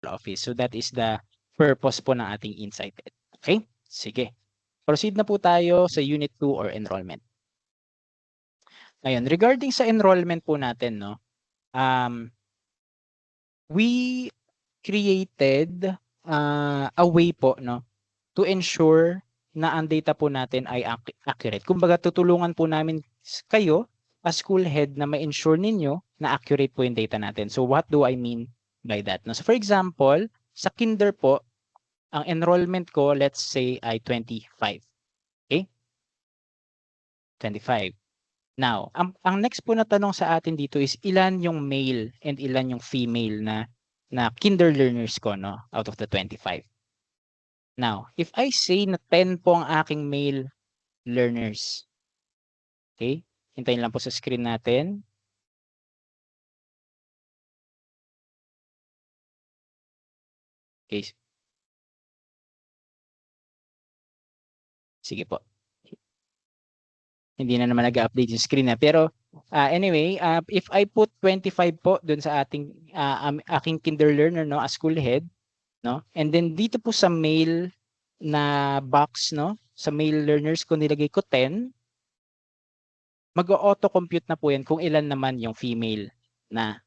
central office. So that is the purpose po ng ating Insighted. Okay? Sige. Proceed na po tayo sa Unit 2 or enrollment. Ngayon, regarding sa enrollment po natin, no, we created a way po, no, to ensure na ang data po natin ay accurate. Kumbaga, tutulungan po namin kayo as school head na ma-ensure ninyo na accurate po yung data natin. So what do I mean by that? No? So for example, sa kinder po, ang enrollment ko, let's say, ay 25. Okay? 25. Now, ang next po na tanong sa atin dito is ilan yung male and ilan yung female na kinder learners ko, no, out of the 25. Now, if I say na 10 po ang aking male learners, okay, hintayin lang po sa screen natin. Okay. Sige po. Hindi na naman nag-update yung screen na. Pero anyway, if I put 25 po dun sa aking kinder learner, no, as school head, no? And then dito po sa male na box, no, sa male learners ko nilagay ko 10. Mag-auto compute na po yan kung ilan naman yung female na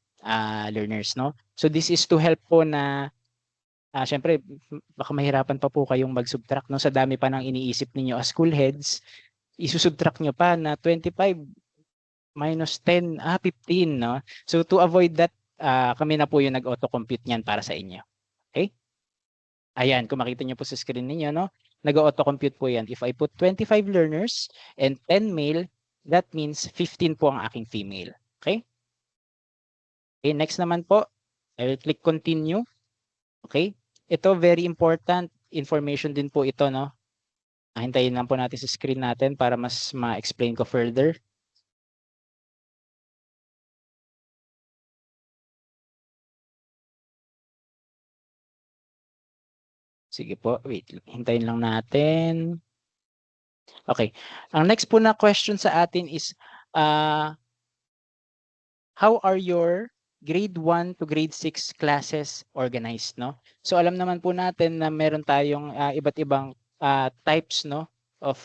learners, no? So this is to help po na syempre baka mahirapan pa po kayong mag-subtract, no, sa dami pa ng iniisip ninyo as school heads. Isusubtract nyo pa na 25 minus 10, 15, no? So to avoid that, kami na po yung nag-auto compute niyan para sa inyo. Okay? Ayan, kung makita nyo po sa screen niyo, no? Nag-auto compute po yan. If I put 25 learners and 10 male, that means 15 po ang aking female. Okay? Okay, next naman po, I will click continue. Okay? Ito, very important information din po ito, no? Hintayin lang po natin sa screen natin para mas ma-explain ko further. Sige po, wait. Hintayin lang natin. Okay. Ang next po na question sa atin is, how are your grade 1 to grade 6 classes organized, no? So alam naman po natin na meron tayong iba't ibang types, no, of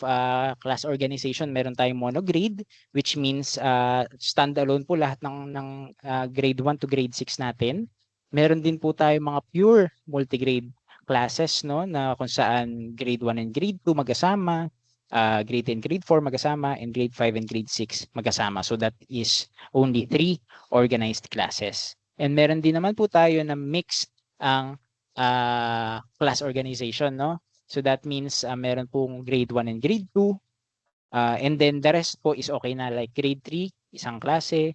class organization. Meron tayong monograde, which means standalone po lahat ng grade 1 to grade 6 natin. Meron din po tayong mga pure multigrade classes, no, na kung saan grade 1 and grade 2 magkasama, grade 10, grade 4 magkasama, and grade 5 and grade 6 magkasama. So that is only 3 organized classes. And meron din naman po tayo na mixed ang class organization, no? So that means meron pong grade 1 and grade 2. And then the rest po is okay na, like grade 3, isang klase,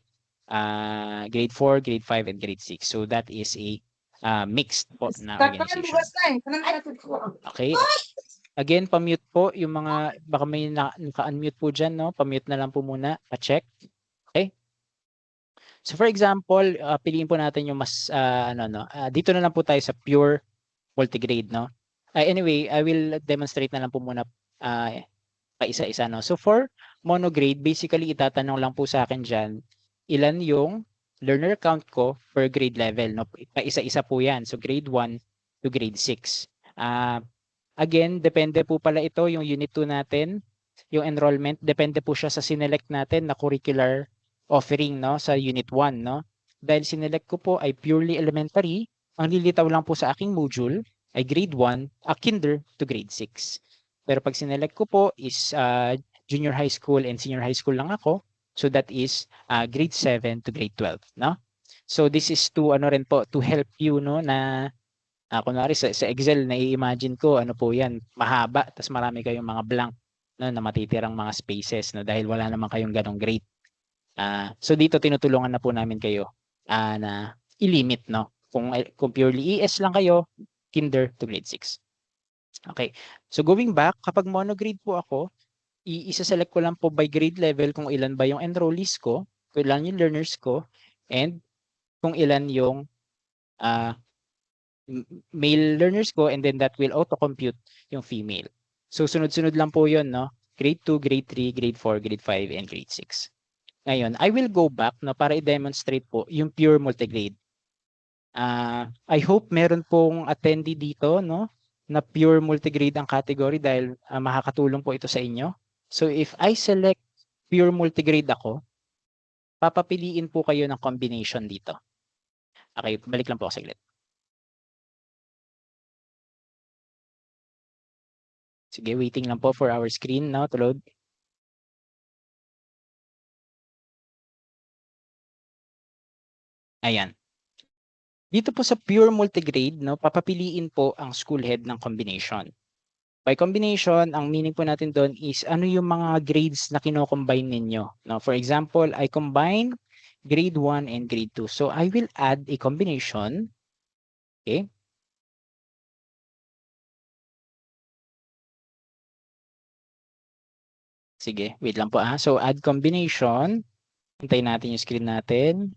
grade 4, grade 5, and grade 6. So that is a mixed po na organization. Okay. Again, pa-mute po yung mga, baka may naka-unmute po dyan, no? Pa-mute na lang po muna, pa-check. Okay? So for example, piliin po natin yung mas, dito na lang po tayo sa pure multigrade, no? Anyway, I will demonstrate na lang po muna pa-isa-isa, no? So for monograde, basically, itatanong lang po sa akin dyan, ilan yung learner count ko per grade level, no? Pa-isa-isa po yan. So grade 1 to grade 6. Again, depende po pala ito, yung unit 2 natin, yung enrollment, depende po siya sa sinelect natin na curricular offering, no, sa unit 1, no. Dahil sinelect ko po ay purely elementary, ang lilitaw lang po sa aking module ay grade 1, kinder to grade 6. Pero pag sinelect ko po is junior high school and senior high school lang ako, so that is grade 7 to grade 12, no. So this is to rin po, to help you, no, na kunwari sa Excel, nai-imagine ko, ano po yan, mahaba, tapos marami kayong mga blank, no, na matitirang mga spaces, no, dahil wala naman kayong ganong grade. So dito tinutulungan na po namin kayo na i-limit, no, kung purely ES lang kayo, kinder to grade 6. Okay, so going back, kapag monograde po ako, isa-select ko lang po by grade level kung ilan ba yung enrollees ko, kung ilan yung learners ko, and kung ilan yung male learners ko, and then that will auto-compute yung female. So sunod-sunod lang po yun, no? Grade 2, grade 3, grade 4, grade 5, and grade 6. Ngayon, I will go back, no, para i-demonstrate po yung pure multigrade. I hope meron pong attendee dito, no, na pure multigrade ang category dahil makakatulong po ito sa inyo. So if I select pure multigrade ako, papapiliin po kayo ng combination dito. Okay, balik lang po ako saglit. Sige, waiting lang po for our screen now to load. Ayan. Dito po sa pure multigrade, no, papapiliin po ang school head ng combination. By combination, ang meaning po natin doon is ano yung mga grades na kino-combine ninyo. No, for example, I combine grade 1 and grade 2. So I will add a combination. Okay? Sige, wait lang po ah. So add combination. Hintayin natin yung screen natin.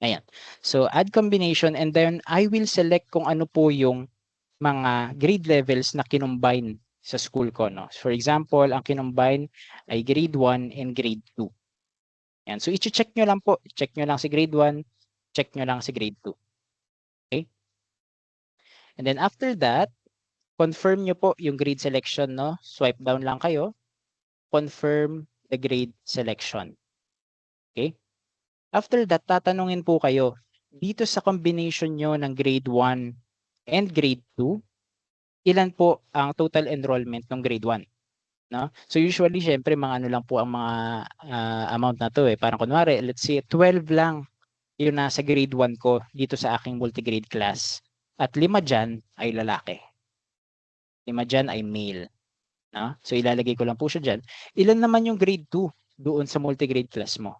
Ayan. So add combination and then I will select kung ano po yung mga grade levels na kinombine sa school ko. No? For example, ang kinombine ay grade 1 and grade 2. Yan. So i-check nyo lang po. Check nyo lang si grade 1, check nyo lang si grade 2. Okay? And then after that, confirm nyo po yung grade selection. No? Swipe down lang kayo. Confirm the grade selection. Okay? After that, tatanungin po kayo, dito sa combination nyo ng grade 1 and grade 2, ilan po ang total enrollment ng grade 1? No? So usually, syempre, mga ano lang po ang mga amount na to eh. Parang kunwari, let's say 12 lang yung nasa grade 1 ko dito sa aking multigrade class. At 5 dyan ay lalaki. 5 dyan ay male. No? So ilalagay ko lang po siya dyan. Ilan naman yung grade 2 doon sa multigrade class mo?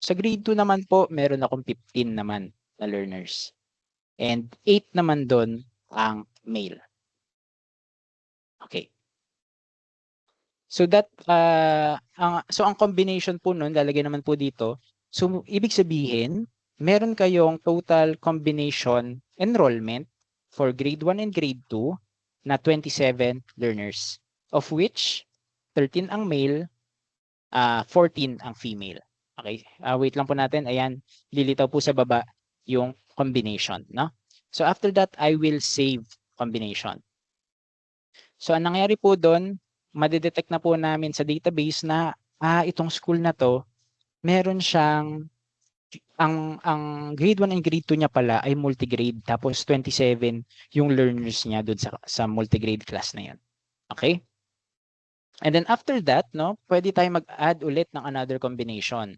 Sa grade 2 naman po, meron akong 15 naman na learners. And 8 naman doon ang male. Okay. So that ang combination po nun, lalagay naman po dito. So ibig sabihin, meron kayong total combination enrollment for grade 1 and grade 2 na 27 learners, of which 13 ang male, 14 ang female. Okay? Wait lang po natin. Ayan, lilitaw po sa baba yung combination, no? So after that, I will save combination. So ang nangyari po doon, madedetect na po namin sa database na itong school na to, meron siyang ang grade 1 and grade 2 niya pala ay multigrade tapos 27 yung learners niya doon sa multigrade class na yan. Okay? And then after that, no, pwede tayong mag-add ulit ng another combination.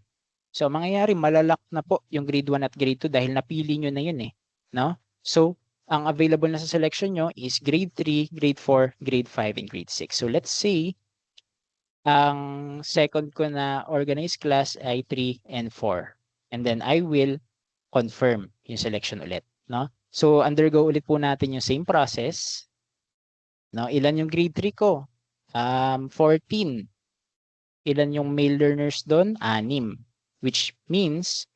So mangyayari malalak na po yung grade 1 at grade 2 dahil napili nyo na yun eh, no? So ang available na sa selection nyo is grade 3, grade 4, grade 5, and grade 6. So let's say, ang second ko na organized class ay 3 and 4. And then I will confirm yung selection ulit. No? So undergo ulit po natin yung same process. No? Ilan yung grade 3 ko? 14. Ilan yung male learners doon? 6. Which means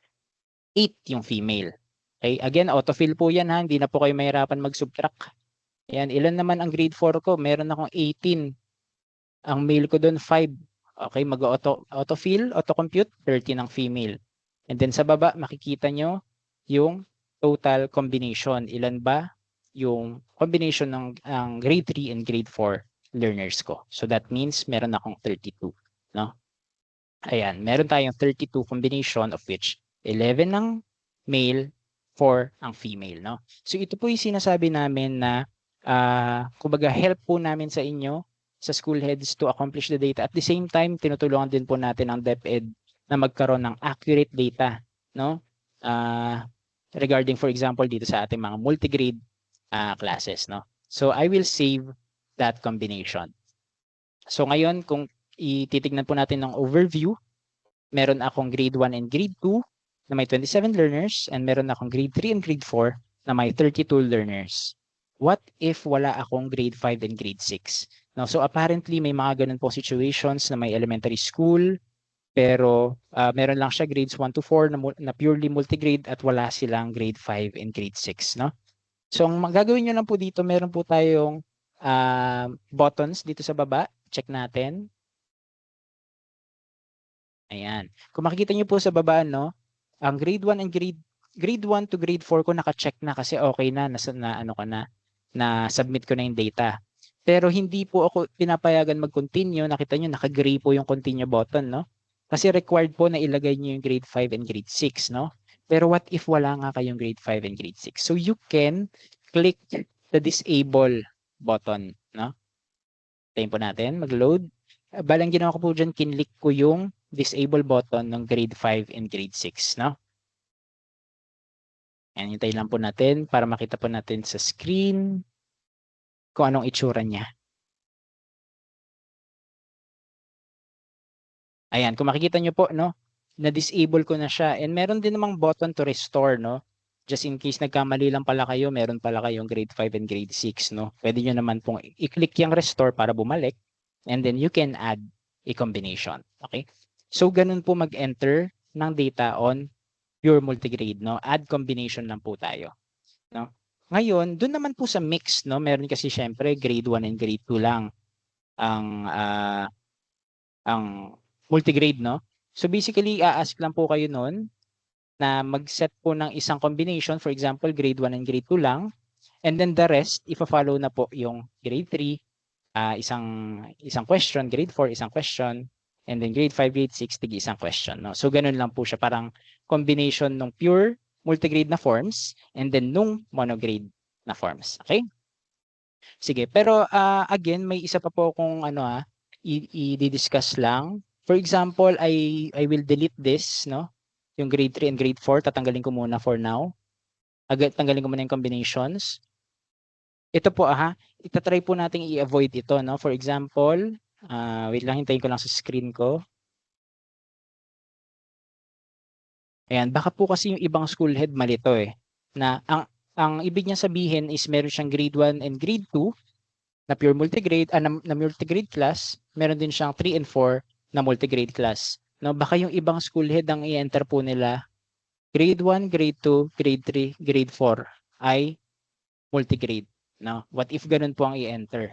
8 yung female. Okay, again, autofill po yan ha. Hindi na po kayo mahirapan mag-subtract. Ayan, ilan naman ang grade 4 ko? Meron akong 18. Ang male ko doon, 5. Okay, mag-autofill, auto-compute, 13 ang female. And then sa baba, makikita nyo yung total combination. Ilan ba yung combination ng grade 3 and grade 4 learners ko? So that means meron akong 32. No? Ayan, meron tayong 32 combination of which 11 ng male, 4 ang female. No? So ito po yung sinasabi namin na kumbaga help po namin sa inyo sa school heads to accomplish the data. At the same time, tinutulungan din po natin ang DepEd na magkaroon ng accurate data, no? Regarding, for example, dito sa ating mga multigrade classes, no? So I will save that combination. So ngayon, kung ititignan po natin ng overview, meron akong grade 1 and grade 2 na may 27 learners and meron akong grade 3 and grade 4 na may 32 learners. What if wala akong grade 5 and grade 6? No, so apparently may mga ganun po situations na may elementary school pero meron lang siya grades 1 to 4 na purely multigrade at wala silang grade 5 and grade 6, no? So ang magagawin niyo lang po dito, meron po tayong buttons dito sa baba. Check natin. Ayan. Kung makikita niyo po sa baba, no, ang grade 1 and grade 1 to grade 4 ko naka-check na kasi okay na, ano ko na submit ko na yung data. Pero hindi po ako pinapayagan mag-continue. Nakita niyo naka-gray po yung continue button, no? Kasi required po na ilagay niyo yung grade 5 and grade 6, no? Pero what if wala nga kayong grade 5 and grade 6? So you can click the disable button, no? Tayin po natin, mag-load. Balang ginawa ko po dyan, kinlik ko yung disable button ng grade 5 and grade 6, no? Ayan, hintayin lang po natin para makita po natin sa screen kung anong itsura niya. Ayan, kung makikita nyo po, no, na-disable ko na siya. And meron din namang button to restore, no? Just in case nagkamali lang pala kayo, meron pala kayong grade 5 and grade 6, no? Pwede nyo naman pong i-click yung restore para bumalik. And then you can add a combination. Okay? So, ganun po mag-enter ng data on pure multigrade, no? Add combination lang po tayo, no? Ngayon, doon naman po sa mix, no? Meron kasi syempre grade 1 and grade 2 lang ang ang multigrade, no? So basically, a-ask lang po kayo noon na mag-set po ng isang combination, for example, grade 1 and grade 2 lang. And then the rest, ifa-follow na po yung grade 3, isang question, grade 4, isang question, and then grade 5, grade 6, tig isang question, no? So ganun lang po siya, parang combination ng pure multigrade na forms and then nung monograde na forms. Okay? Sige, pero again, may isa pa po kung i-discuss lang. For example, I will delete this, no? Yung grade 3 and grade 4, tatanggalin ko muna for now. Tanggalin ko muna yung combinations. Ito po itatry po nating i-avoid ito, no? For example, wait lang, hintayin ko lang sa screen ko. Ayan, baka po kasi yung ibang school head mali to na ang ibig niya sabihin is meron siyang grade 1 and grade 2 na pure multigrade, na multigrade class, meron din siyang 3 and 4 na multigrade class. No, baka yung ibang school head ang i-enter po nila grade 1, grade 2, grade 3, grade 4 ay multigrade. No? What if ganun po ang i-enter?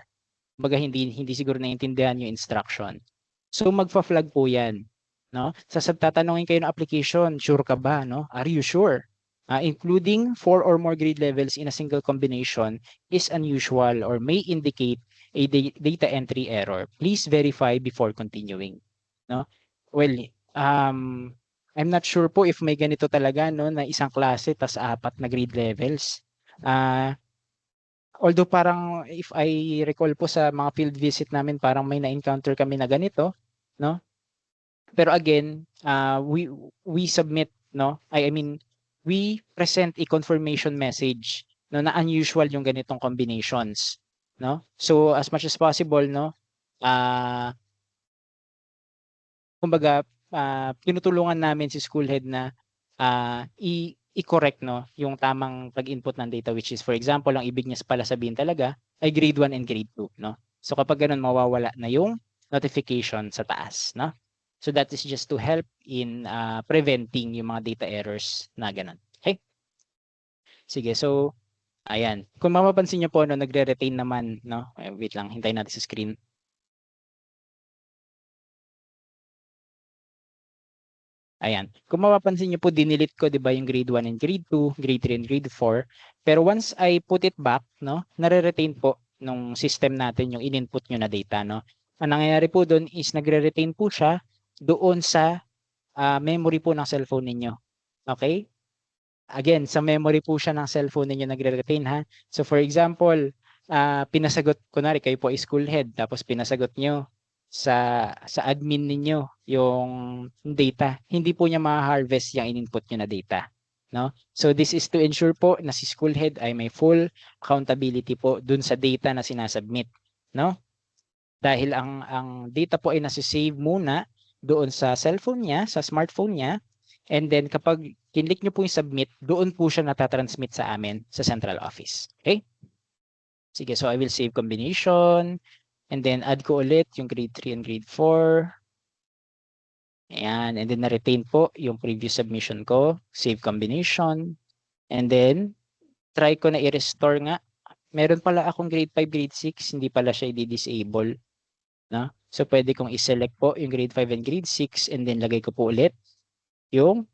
Baga hindi siguro naiintindihan yung instruction. So magfa-flag po 'yan, no? Tatanungin kayo ng application, sure ka ba, no? Are you sure? Including 4 or more grade levels in a single combination is unusual or may indicate a data entry error. Please verify before continuing, no? Well, I'm not sure po if may ganito talaga, no, na isang klase tas 4 na grade levels. Although parang if I recall po sa mga field visit namin, parang may na-encounter kami na ganito, no? Pero again, we submit, no? I mean, we present a confirmation message, no, na unusual yung ganitong combinations, no? So as much as possible, no, kumbaga tinutulungan namin si school head na i-correct, no, yung tamang pag-input ng data, which is for example, ang ibig niya pala sabihin talaga ay grade 1 and grade 2, no? So kapag ganun, mawawala na yung notification sa taas, no? So that is just to help in preventing yung mga data errors na ganun. Okay? Sige, so ayan. Kung mapapansin niyo po, no, nagre-retain naman, no? Wait lang, hintayin natin sa screen. Ayan. Kung mapapansin niyo po, dinilit ko, 'di ba, yung grade 1 and grade 2, grade 3 and grade 4. Pero once I put it back, no, nare-retain po nung system natin yung in-input niyo na data, no. Ang nangyayari po doon is nagre-retain po siya doon sa memory po ng cellphone ninyo. Okay? Again, sa memory po siya ng cellphone ninyo nagre-retain, ha. So for example, pinasagot, kunwari kayo po ay school head, tapos pinasagot niyo sa admin ninyo yung data, hindi po niya ma-harvest yung in-input niyo na data, no? So this is to ensure po na si school head ay may full accountability po dun sa data na sinasubmit, no? Dahil ang data po ay nasa-save muna doon sa cellphone niya, sa smartphone niya, and then kapag kinlik niyo po yung submit, doon po siya natatransmit sa amin sa central office. Okay? Sige, so I will save combination. And then add ko ulit yung grade 3 and grade 4. Ayan. And then na-retain po yung previous submission ko. Save combination. And then try ko na i-restore nga meron pala akong grade 5, grade 6, hindi pala siya i-disable, no? So pwede kong i-select po yung grade 5 and grade 6 and then lagay ko po ulit yung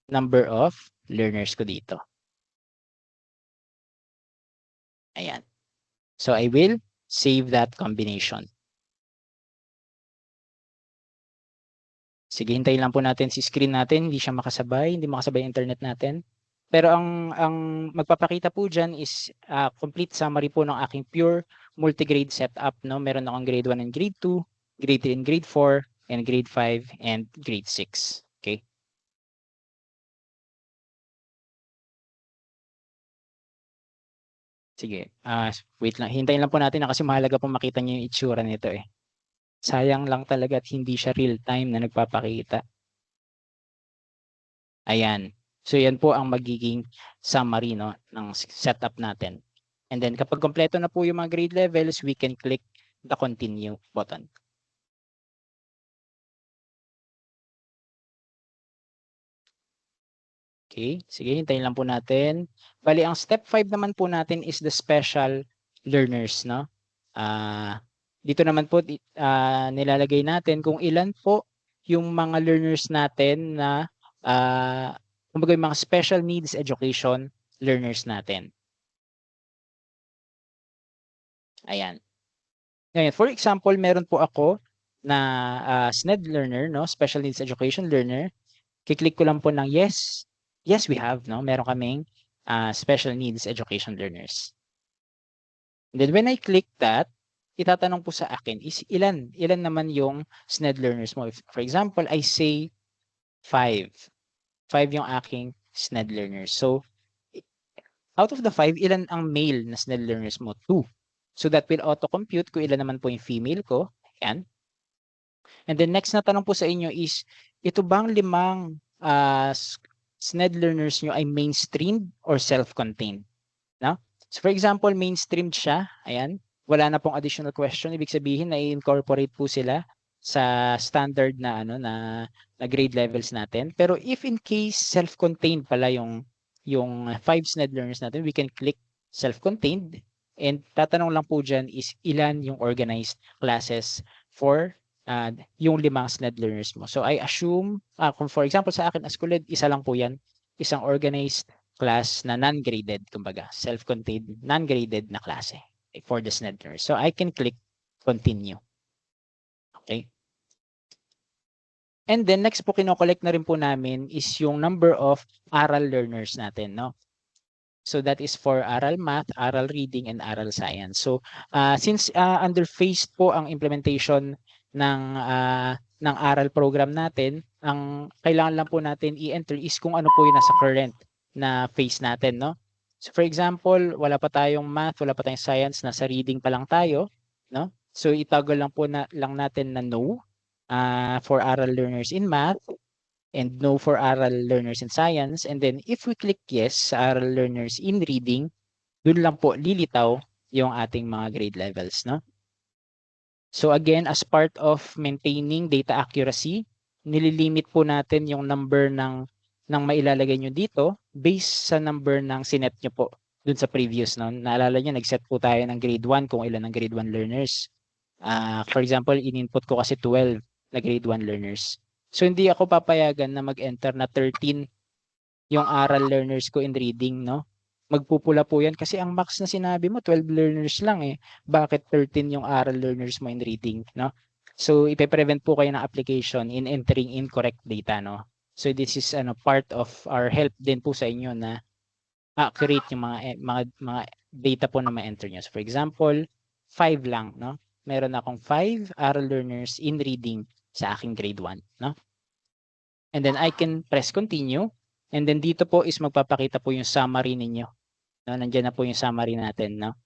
number of learners ko dito. Ayan. So I will save that combination. Sige, hintayin lang po natin si screen natin, hindi siya makasabay, hindi makasabay internet natin. Pero ang magpapakita po diyan is complete summary po ng aking pure multigrade setup, no? Meron akong grade 1 and grade 2, grade 3 and grade 4, and grade 5 and grade 6. Okay? Sige, wait lang. Hintayin lang po natin na kasi mahalaga pong makita niyo yung itsura nito eh. Sayang lang talaga at hindi siya real time na nagpapakita. Ayan. So yan po ang magiging summary, no, ng setup natin. And then kapag kompleto na po yung mga grade levels, we can click the continue button. Okay, sige, hintayin lang po natin. Bali, ang step 5 naman po natin is the special learners, no? Dito naman po nilalagay natin kung ilan po yung mga learners natin na kumbaga yung mga special needs education learners natin. Ayan. Ngayon, for example, meron po ako na SNED learner, no? Special Needs Education learner. Kiklik ko lang po ng yes. Yes, we have, no? Meron kaming special needs education learners. And then when I click that, itatanong po sa akin is ilan naman yung SNED learners mo. If, for example, I say 5. 5 yung aking SNED learners. So, out of the 5, ilan ang male na SNED learners mo? 2. So that will auto-compute kung ilan naman po yung female ko. Ayan. And then next na tanong po sa inyo is, ito bang 5 SNED learners nyo ay mainstreamed or self-contained? No? So for example, mainstreamed siya. Ayan. Wala na pong additional question. Ibig sabihin na i-incorporate po sila sa standard na na grade levels natin. Pero if in case self-contained pala yung 5 SNED learners natin, we can click self-contained and tatanong lang po dyan is ilan yung organized classes for yung 5 SNED learners mo. So I assume, kung for example sa akin as Kuled, isa lang po yan, isang organized class na non-graded, kumbaga, self-contained, non-graded na klase for the SNED learners. So I can click continue. Okay. And then next po kino-collect na rin po namin is yung number of aral learners natin, no? So that is for aral math, aral reading, and aral science. So since under phase po ang implementation ng aral program natin, ang kailangan lang po natin i-enter is kung ano po yung nasa current na phase natin, no? So for example, wala pa tayong math, wala pa tayong science, nasa reading pa lang tayo, no? So itoggle lang po lang natin na no for aral learners in math, and no for aral learners in science. And then if we click yes sa aral learners in reading, dun lang po lilitaw yung ating mga grade levels, no? So again, as part of maintaining data accuracy, nililimit po natin yung number ng mailalagay nyo dito based sa number ng sinet nyo po dun sa previous, no? Naalala nyo, nag-set po tayo ng grade 1 kung ilan ang grade 1 learners. For example, in-input ko kasi 12 na grade 1 learners. So hindi ako papayagan na mag-enter na 13 yung aral learners ko in reading, no? Magpupula po yan kasi ang max na sinabi mo 12 learners lang eh. Bakit 13 yung aral learners mo in reading, no? So ipe-prevent po kayo ng application in entering incorrect data, no? So this is part of our help din po sa inyo na accurate yung mga data po na ma-enter nyo. So for example, 5 lang, no? Meron akong 5 aral learners in reading sa aking grade 1, no? And then I can press continue. And then dito po is magpapakita po yung summary ninyo. No? Nandiyan na po yung summary natin, no?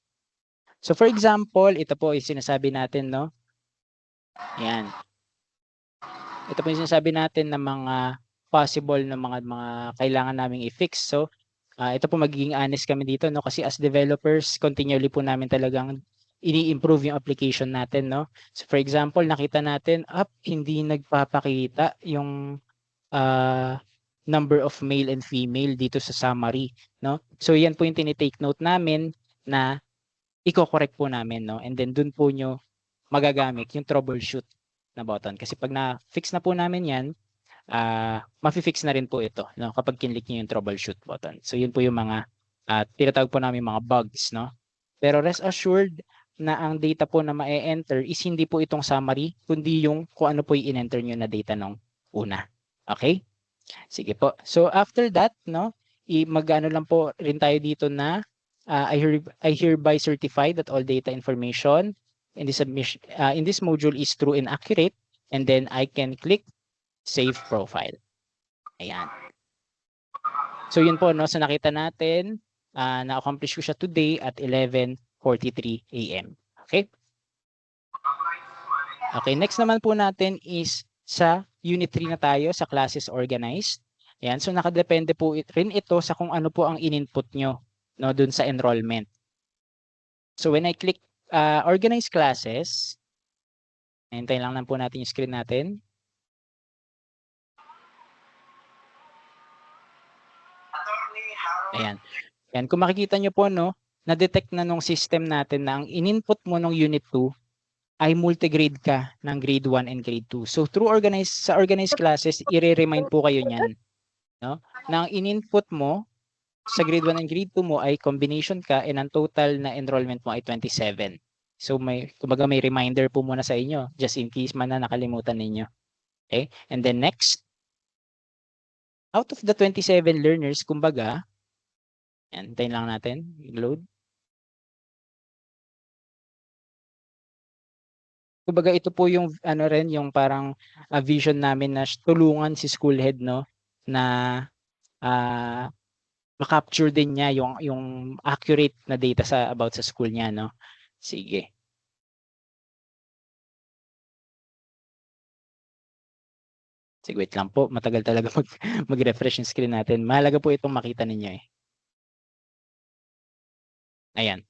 So for example, ito po is sinasabi natin, no? Ayan. Ito po yung sinasabi natin na mga possible na mga kailangan naming i-fix. So ito po magiging honest kami dito, no? Kasi as developers, continually po namin talagang ini-improve yung application natin, no? So for example, nakita natin, hindi nagpapakita yung number of male and female dito sa summary, no? So yan po yung tinitake note namin na iko-correct po namin, no? And then dun po nyo magagamit yung troubleshoot na button. Kasi pag na-fix na po namin yan, mafi-fix na rin po ito, no? Kapag kinlik nyo yung troubleshoot button. So yun po yung mga tinatawag po namin mga bugs, no? Pero rest assured na ang data po na ma-enter is hindi po itong summary, kundi yung kung ano po yung in-enter nyo na data nung una. Okay? Sige po. So after that, no, mag-ano lang po rin tayo dito na I hereby certify that all data information in this submission in this module is true and accurate, and then I can click save profile. Ayan. So yun po, no, so nakita natin na-accomplish ko siya today at 11:43 AM. Okay? Okay, next naman po natin is sa Unit 3 na tayo, sa classes organized. Ayan, so nakadepende po rin ito sa kung ano po ang in-input nyo, no, dun sa enrollment. So when I click organize classes, hintayin lang po natin yung screen natin. Ayan. Ayan, kung makikita nyo po, no, na-detect na nung system natin na ang in-input mo nung Unit 2 ay multigrade ka ng grade 1 and grade 2. So through sa organized classes, i-remind po kayo niyan, no? Na ang in-input mo sa grade 1 and grade 2 mo ay combination ka and ang total na enrollment mo ay 27. So kumbaga may reminder po muna sa inyo just in case man na nakalimutan ninyo. Okay? And then next, out of the 27 learners, kumbaga, antayin lang natin, load. Kumbaga ito po yung ano rin yung parang vision namin na tulungan si school head, no, na ma-capture din niya yung accurate na data about sa school niya, no. Sige. Sige, wait lang po, matagal talaga mag-refresh yung screen natin. Mahalaga po itong makita ninyo eh. Ayan.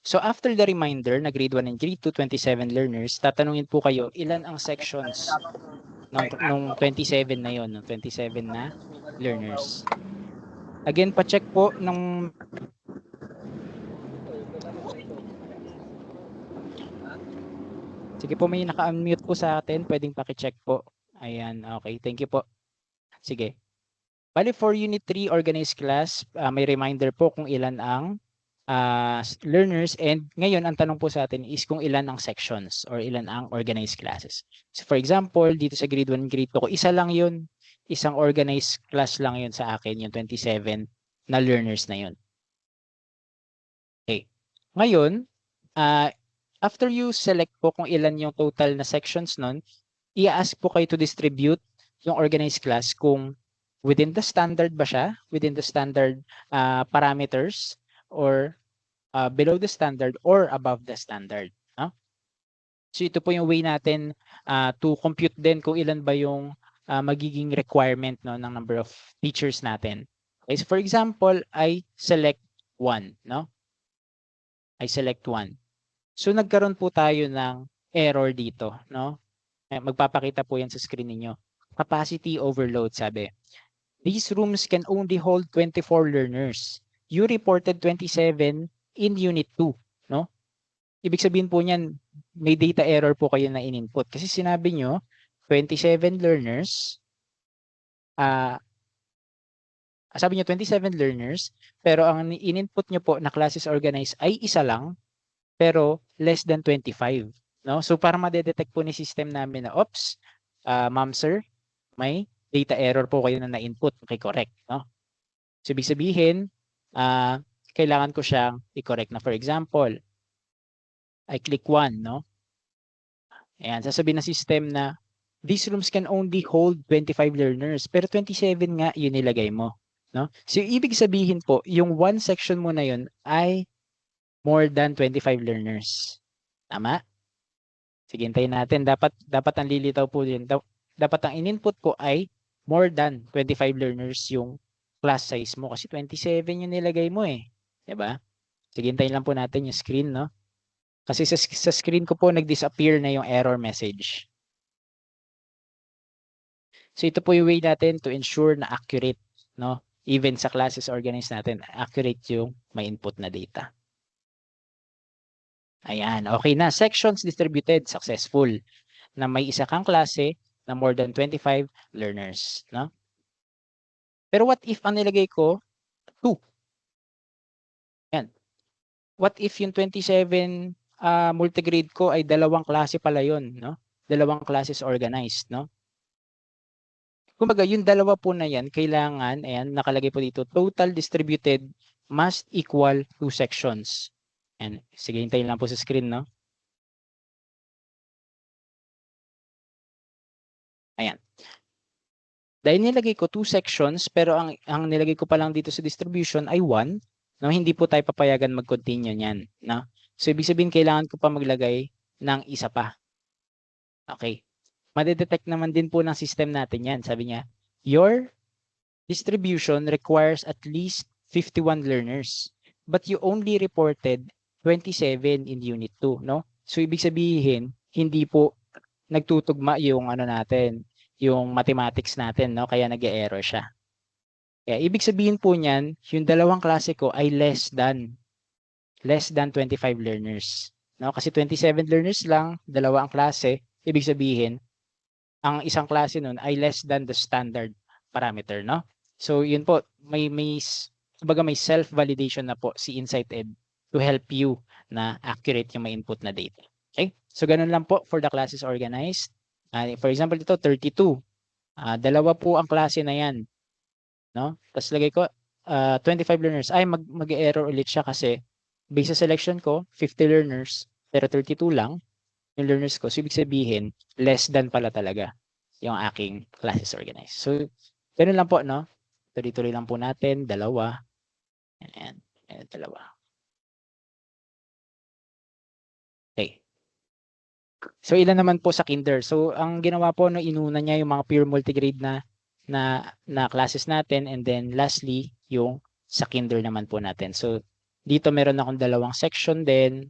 So after the reminder na grade 1 and grade 2, 27 learners, tatanungin po kayo ilan ang sections nung 27 na yon, nung 27 na learners. Again, pa-check po ng Sige po, may naka-unmute po sa atin, pwedeng paki-check po. Ayan, okay, thank you po. Sige. Bali for Unit 3 organized class, may reminder po kung ilan ang learners, and ngayon ang tanong po sa atin is kung ilan ang sections or ilan ang organized classes. So for example, dito sa grade 1 grade 2 ko, isa lang yun. Isang organized class lang yun sa akin, yung 27 na learners na yun. Okay. Ngayon, after you select po kung ilan yung total na sections nun, i-ask po kayo to distribute yung organized class kung within the standard ba siya, within the standard parameters, or below the standard or above the standard. No? So ito po yung way natin to compute din kung ilan ba yung magiging requirement, no, ng number of teachers natin. Okay, so for example, I select 1. No? I select 1. So nagkaroon po tayo ng error dito. No? Magpapakita po yan sa screen niyo. Capacity overload, sabi. These rooms can only hold 24 learners. You reported 27 in Unit 2, no? Ibig sabihin po niyan, may data error po kayo na in-input. Kasi sinabi nyo, 27 learners, sabi nyo 27 learners, pero ang in-input nyo po na classes organized ay isa lang, pero less than 25. No? So para ma-detect po ni system namin na, oops, ma'am sir, may data error po kayo na na-input. Okay, correct. No? So ibig sabihin, kailangan ko siyang i-correct na. For example, I click 1, no? Ayan, sasabihin ng system na these rooms can only hold 25 learners, pero 27 nga yun nilagay mo, no? So ibig sabihin po, yung one section mo na yun ay more than 25 learners. Tama? Sige, hintayin natin. Dapat ang lilitaw po din. Dapat ang in-input ko ay more than 25 learners yung class size mo kasi 27 yung nilagay mo eh. 'Di ba? Sige, hintayin lang po natin yung screen, no? Kasi sa screen ko po nag-disappear na yung error message. So ito po yung way natin to ensure na accurate, no? Even sa classes organized natin, accurate yung may input na data. Ayan, okay na. Sections distributed, successful. Na may isa kang klase na more than 25 learners, no? Pero what if ang nilagay ko 2? Yan. What if yung 27 multigrade ko ay dalawang klase pala yun, no? Dalawang classes organized, no? Kumbaga, yung dalawa po na yan, kailangan, ayan, nakalagay po dito, total distributed must equal 2 sections. Ayan, sige, hintayin lang po sa screen, no? Ayan. Dahil nilagay ko 2 sections, pero ang nilagay ko pa lang dito sa distribution ay 1, no? Hindi po tayo papayagan mag-continue niyan, no? So, ibig sabihin, kailangan ko pa maglagay ng isa pa. Okay. Madedetect naman din po ng system natin yan. Sabi niya, your distribution requires at least 51 learners, but you only reported 27 in Unit 2, no? So, ibig sabihin, hindi po nagtutugma yung ano natin, yung mathematics natin, no? Kaya nag-e-error siya. Kaya ibig sabihin po niyan, yung dalawang klase ko ay less than 25 learners, no? Kasi 27 learners lang, dalawa ang klase, ibig sabihin, ang isang klase nun ay less than the standard parameter, no? So yun po, kumbaga may self-validation na po si InsightEd to help you na accurate yung may input na data. Okay? So ganun lang po for the classes organized. For example, dito 32. Dalawa po ang klase na yan, no? Tapos lagay ko 25 learners. Ay mag-error ulit siya kasi based sa selection ko 50 learners pero 32 lang yung learners ko. So ibig sabihin less than pala talaga yung aking classes organized. So ganun lang po, no? Tuloy-tuloy lang po natin, dalawa. Ayan, dalawa. Okay. So ilan naman po sa kinder? So ang ginawa po, no, inuna niya yung mga pure multigrade na classes natin, and then lastly yung sa kinder naman po natin. So dito meron akong dalawang section din,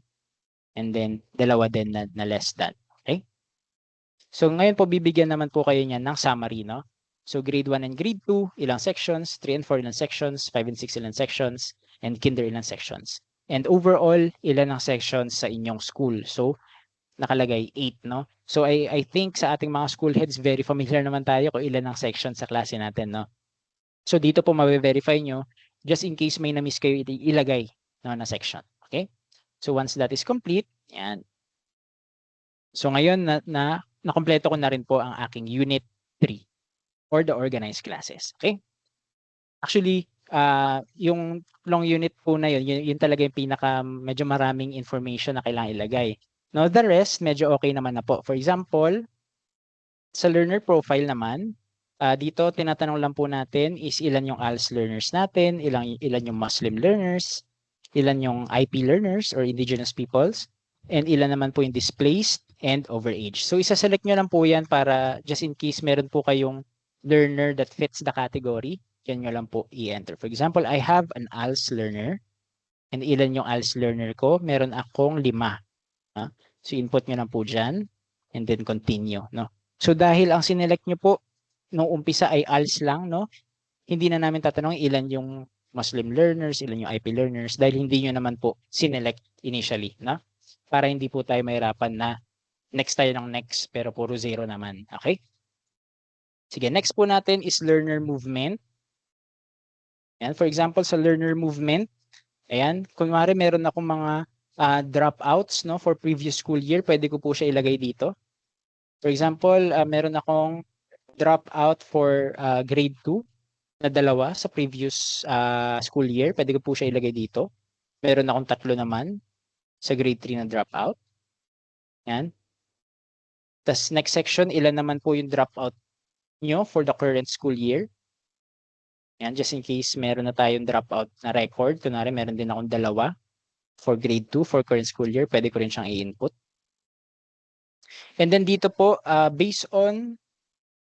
and then dalawa din na less than. Okay? So ngayon po bibigyan naman po kayo niyan ng summary, no? So grade 1 and grade 2, ilang sections, 3 and 4 ilang sections, 5 and 6 ilang sections, and kinder ilang sections. And overall, ilan ang sections sa inyong school? So nakalagay 8, no? So I think sa ating mga school heads, very familiar naman tayo kung ilan ang sections sa klase natin, no? So dito po mabe-verify nyo, just in case may na-miss kayo, ilagay, no, na section. Okay? So once that is complete, yan. So ngayon nakompleto ko na rin po ang aking unit 3 or the organized classes. Okay? Actually, yung long unit po na yun talaga yung pinaka medyo maraming information na kailangan ilagay. Now, the rest, medyo okay naman na po. For example, sa learner profile naman, dito tinatanong lang po natin is ilan yung ALS learners natin, ilan yung Muslim learners, ilan yung IP learners or indigenous peoples, and ilan naman po yung displaced and overage. So isa-select nyo lang po yan para just in case meron po kayong learner that fits the category, yan nyo lang po i-enter. For example, I have an ALS learner, and ilan yung ALS learner ko? Meron akong 5. So input nyo lang po dyan, and then continue, no? So dahil ang sinelect nyo po nung umpisa ay ALS lang, no? Hindi na namin tatanungin ilan yung Muslim learners, ilan yung IP learners, dahil hindi nyo naman po sinelect initially, no? Para hindi po tayo mahirapan na next tayo ng next, pero puro 0 naman, okay? Sige, next po natin is learner movement. Ayan, for example, sa learner movement, ayan, kunwari meron akong mga dropouts, no, for previous school year, pwede ko po siya ilagay dito. For example, meron akong dropout for grade 2 na 2 sa previous school year, pwede ko po siya ilagay dito. Meron akong 3 naman sa grade 3 na dropout. Yan. Tapos next section, ilan naman po yung dropout nyo for the current school year. Yan, just in case meron na tayong dropout na record. Kunwari, meron din akong 2 for grade 2 for current school year. Pwede ko rin siyang i-input. And then dito po, based on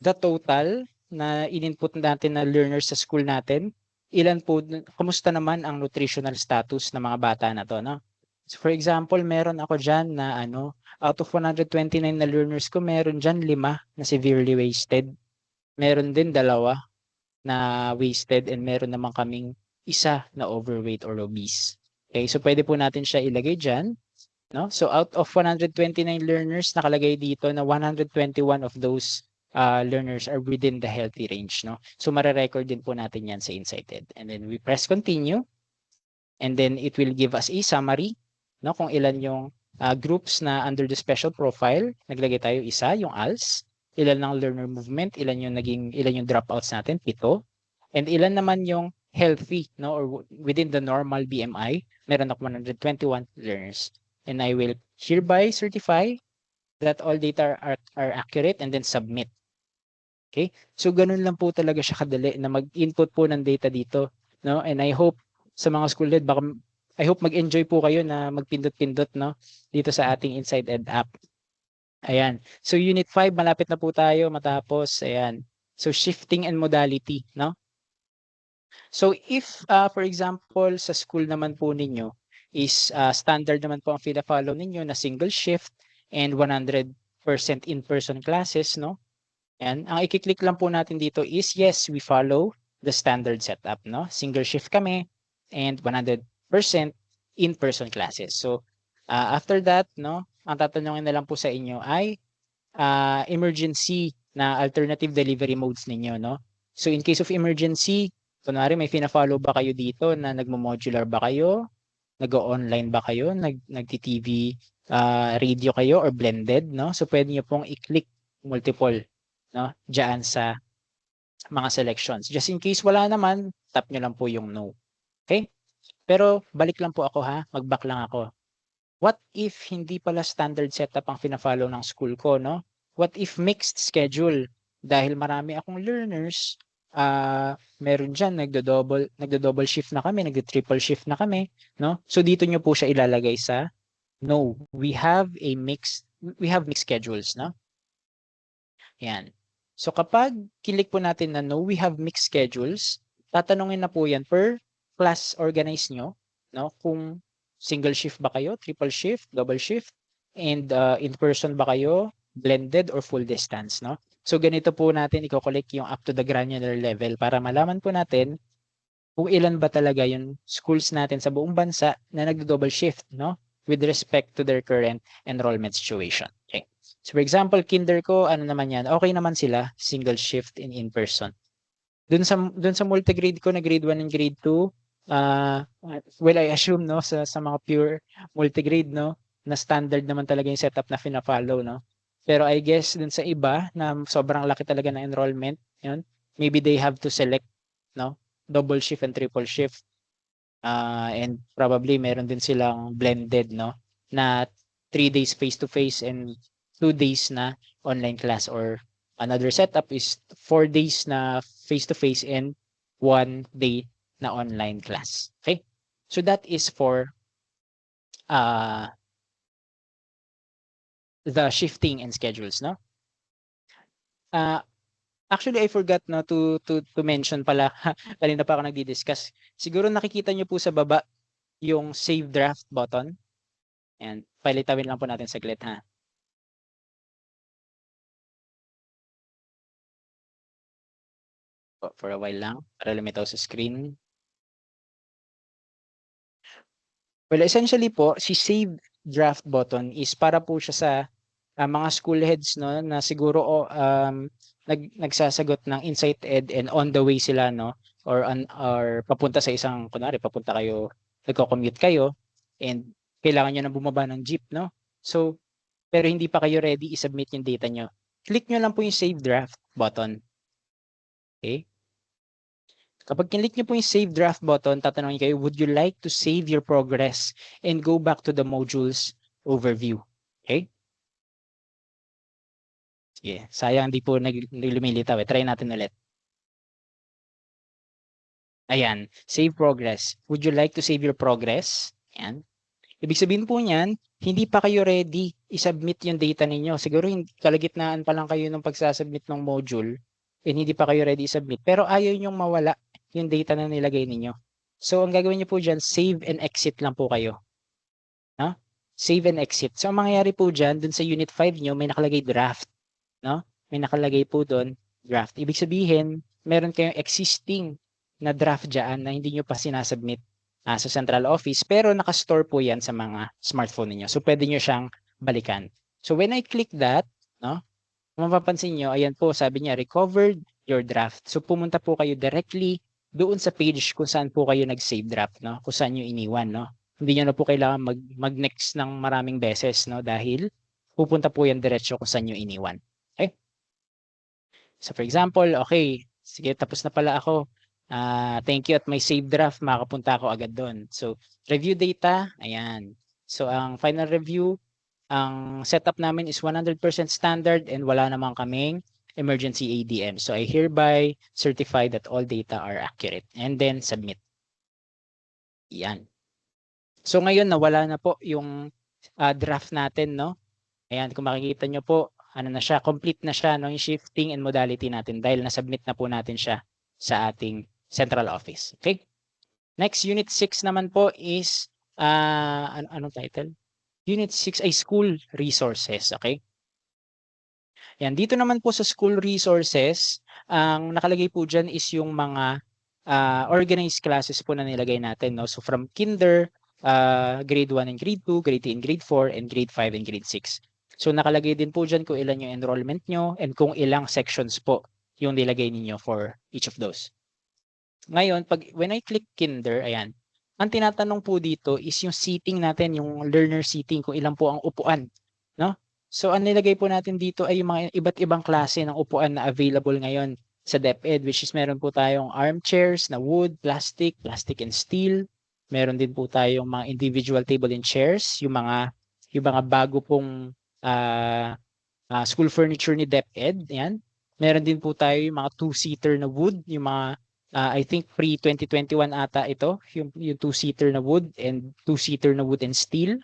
the total na in-input natin na learners sa school natin, ilan po, kumusta naman ang nutritional status ng mga bata na to, no? So for example, meron ako dyan na out of 129 na learners ko, meron dyan 5 na severely wasted. Meron din 2 na wasted, and meron naman kaming 1 na overweight or obese. Okay, so pwede po natin siya ilagay dyan. No? So out of 129 learners, nakalagay dito na 121 of those learners are within the healthy range. No? So mare-record din po natin yan sa Insighted. And then we press continue. And then it will give us a summary, no, kung ilan yung groups na under the special profile. Naglagay tayo isa, yung ALS. Ilan ng learner movement, ilan yung dropouts natin, 7. And ilan naman yung healthy, no, or within the normal BMI, meron ako 121 learners. And I will hereby certify that all data are accurate and then submit. Okay? So ganun lang po talaga siya kadali na mag-input po ng data dito, no? And I hope sa mga school head, I hope mag-enjoy po kayo na magpindot-pindot, no, dito sa ating Inside Ed app. Ayan. So Unit 5, malapit na po tayo matapos. Ayan. So shifting and modality, no? So if, for example, sa school naman po ninyo is standard naman po ang fina-follow ninyo na single shift and 100% in-person classes, no? Ayan. Ang i-click lang po natin dito is, yes, we follow the standard setup, no? Single shift kami and 100% in-person classes. So, after that, no, ang tatanungin na lang po sa inyo ay emergency na alternative delivery modes ninyo, no? So, in case of emergency, kunwari may fina-follow ba kayo dito na nagmo-modular ba kayo? Nag-online ba kayo? Nag-TV radio kayo or blended, no? So, pwede nyo pong i-click multiple, no, diyan sa mga selections. Just in case wala naman, tap nyo lang po yung no. Okay? Pero balik lang po ako ha, mag-back lang ako. What if hindi pala standard setup ang fina-follow ng school ko, no? What if mixed schedule? Dahil marami akong learners, meron dyan, nagdo-double shift na kami, nagdo-triple shift na kami, no? So dito nyo po siya ilalagay sa no. We have mixed schedules, no? Yan. So kapag click po natin na no, we have mixed schedules, tatanungin na po yan per class organize nyo, no? Kung single shift ba kayo, triple shift, double shift, and in-person ba kayo, blended or full distance, no? So ganito po natin i-collect yung up to the granular level para malaman po natin kung ilan ba talaga yung schools natin sa buong bansa na nagdo-double shift, no? With respect to their current enrollment situation. Okay. So for example, kinder ko, ano naman yan, okay naman sila, single shift in-person. Dun sa multi-grade ko na grade 1 and grade 2, well, I assume, no, sa mga pure multi-grade, no, na standard naman talaga yung setup na fina-follow, no. Pero I guess dun sa iba na sobrang laki talaga ng enrollment, yun, maybe they have to select, no, double shift and triple shift. And probably meron din silang blended, no, na 3 days face-to-face and 2 days na online class, or another setup is 4 days na face-to-face and 1 day na online class. Okay? So that is for the shifting and schedules, no? Actually, I forgot, no, to mention pala, kanina pa ako nagdi-discuss. Siguro nakikita nyo po sa baba yung save draft button. And palitawin lang po natin saglit, ha. For a while lang, para lumitaw sa screen. Well, essentially po, si save draft button is para po siya sa mga school heads, no, na siguro nagsasagot ng Insight Ed and on the way sila, no, or papunta sa isang, kunwari papunta kayo, nagko-commute kayo and kailangan nyo na bumaba ng jeep, no? So, pero hindi pa kayo ready i-submit yung data nyo. Click nyo lang po yung save draft button. Okay? Kapag click nyo po yung save draft button, tatanungin kayo, would you like to save your progress and go back to the modules overview? Okay? Sige, sayang di po lumilitaw eh. Try natin ulit. Ayan, save progress. Would you like to save your progress? Ayan. Ibig sabihin po niyan, hindi pa kayo ready i-submit yung data ninyo. Siguro kalagitnaan pa lang kayo ng pagsasubmit ng module and hindi pa kayo ready i-submit. Pero ayaw nyong mawala yung data na nilagay ninyo. So, ang gagawin nyo po dyan, save and exit lang po kayo. No? Save and exit. So, ang mangyayari po dyan, dun sa unit 5 nyo, may nakalagay draft. No? May nakalagay po dun, draft. Ibig sabihin, meron kayong existing na draft dyan na hindi nyo pa sinasubmit. sa central office, pero naka-store po yan sa mga smartphone ninyo. So pwede nyo siyang balikan. So when I click that, no, kung mapapansin nyo, ayan po, sabi niya, recovered your draft. So pumunta po kayo directly doon sa page kung saan po kayo nag-save draft, no? Kung saan nyo iniwan, no? Hindi nyo na po kailangan mag-next ng maraming beses, no? Dahil pupunta po yan diretso kung saan nyo iniwan. Okay? So for example, okay, sige, tapos na pala ako. Thank you at may save draft, makapunta ako agad doon. So review data, ayan. So ang final review, ang setup namin is 100% standard and wala namang kaming emergency ADM. So I hereby certify that all data are accurate and then submit. Yan. So ngayon nawala na po yung draft natin, no? Ayan, kung makikita nyo po, ano na siya, complete na siya, no? Yung shifting and modality natin dahil na-submit na po natin siya sa ating central office. Okay? Next, Unit 6 naman po is, anong title? Unit 6 ay school resources. Okay? Yan, dito naman po sa school resources, ang nakalagay po dyan is yung mga organized classes po na nilagay natin. No? So from kinder, grade 1 and grade 2, grade 3 and grade 4, and grade 5 and grade 6. So nakalagay din po dyan kung ilan yung enrollment nyo and kung ilang sections po yung nilagay ninyo for each of those. Ngayon, when I click kinder, ayan, ang tinatanong po dito is yung seating natin, yung learner seating, kung ilan po ang upuan. No? So ang nilagay po natin dito ay yung mga iba't ibang klase ng upuan na available ngayon sa DepEd, which is meron po tayong armchairs na wood, plastic and steel. Meron din po tayong mga individual table and chairs, yung mga bago pong school furniture ni DepEd. Yan. Meron din po tayo yung mga two-seater na wood, yung mga I think pre-2021 ata ito, yung two-seater na wood and two-seater na wood and steel.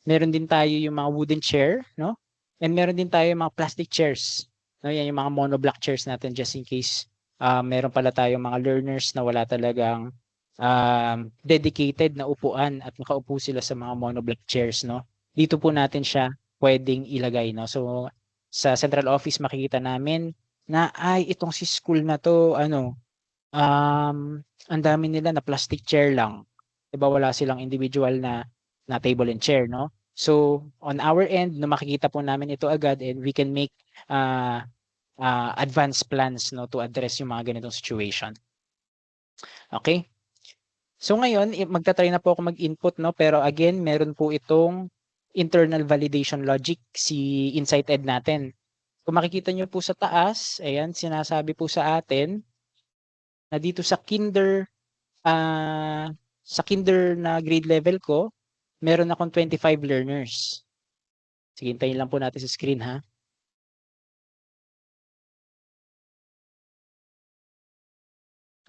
Meron din tayo yung mga wooden chair, no? And meron din tayo yung mga plastic chairs. No, yan yung mga monoblock chairs natin just in case meron pala tayong mga learners na wala talagang dedicated na upuan at nakaupo sila sa mga monoblock chairs, no? Dito po natin siya pwedeng ilagay, no? So sa central office makikita namin na ay itong si school na to ang dami nila na plastic chair lang. 'Di ba wala silang individual na table and chair, no? So on our end, no, makikita po namin ito agad and we can make advanced plans, no, to address yung mga ganitong situation. Okay? So ngayon, magta-try na po ako mag-input, no, pero again, meron po itong internal validation logic si InsightEd natin. Kung makikita nyo po sa taas, ayan, sinasabi po sa atin na dito sa kinder na grade level ko, meron akong 25 learners. Sige, hintayin lang po natin sa screen, ha.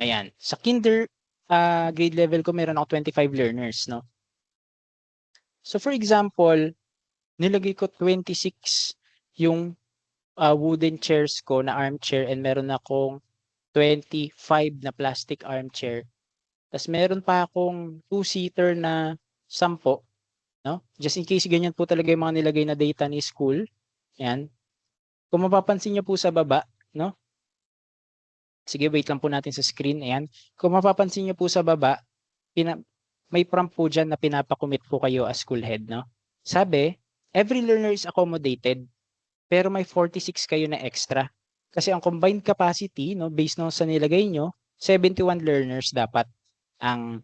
Ayan, sa kinder grade level ko, meron ako 25 learners, no. So for example, nilagay ko 26 yung wooden chairs ko na armchair and meron akong 25 na plastic armchair. Tapos meron pa akong two-seater na 10, no? Just in case ganyan po talaga yung mga nilagay na data ni school. Yan. Kung mapapansin niyo po sa baba, no? Sige, wait lang po natin sa screen. Ayan. Kung mapapansin niyo po sa baba, may prompt po dyan na pinapakomit po kayo as school head, no? Sabi, every learner is accommodated, pero may 46 kayo na extra. Kasi ang combined capacity, no, based no sa nilagay nyo, 71 learners dapat ang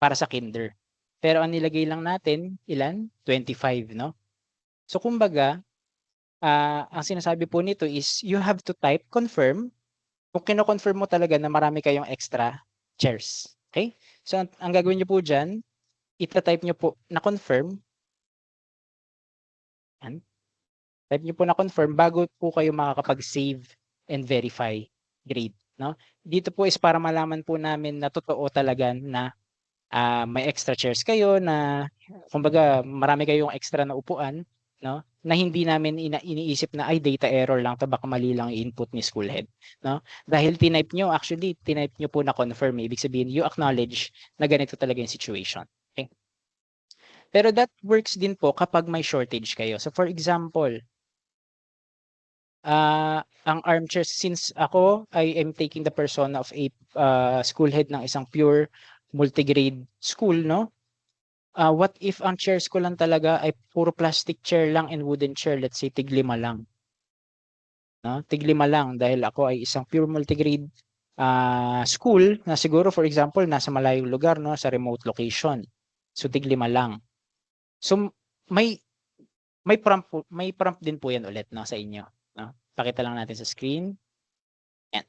para sa kinder. Pero ang nilagay lang natin, ilan? 25, no? So kumbaga, ang sinasabi po nito is you have to type confirm kung kino-confirm mo talaga na marami kayong extra chairs. Okay? So ang gagawin niyo po diyan, ita-type niyo po na confirm. Yan. Type niyo po na confirm bago po kayo makakapag-save and verify grade, no? Dito po is para malaman po namin na totoo talaga na may extra chairs kayo, na kumbaga marami kayong extra na upuan, no? Na hindi namin iniisip na ay data error lang to, baka mali lang i-input ni school head, no? Dahil tinype nyo po na confirm, ibig sabihin you acknowledge na ganito talaga yung situation. Okay? Pero that works din po kapag may shortage kayo. So for example, ang armchair, since ako I am taking the persona of a school head ng isang pure multigrade school, no? What if ang chairs ko lang talaga ay puro plastic chair lang and wooden chair, let's say tig-5 lang, no? Tig-5 lang dahil ako ay isang pure multigrade school na siguro for example nasa malayong lugar, no, sa remote location. So tig-5 lang. So may may prompt din po 'yan ulit, no, sa inyo, no? Pakita lang natin sa screen. Yan.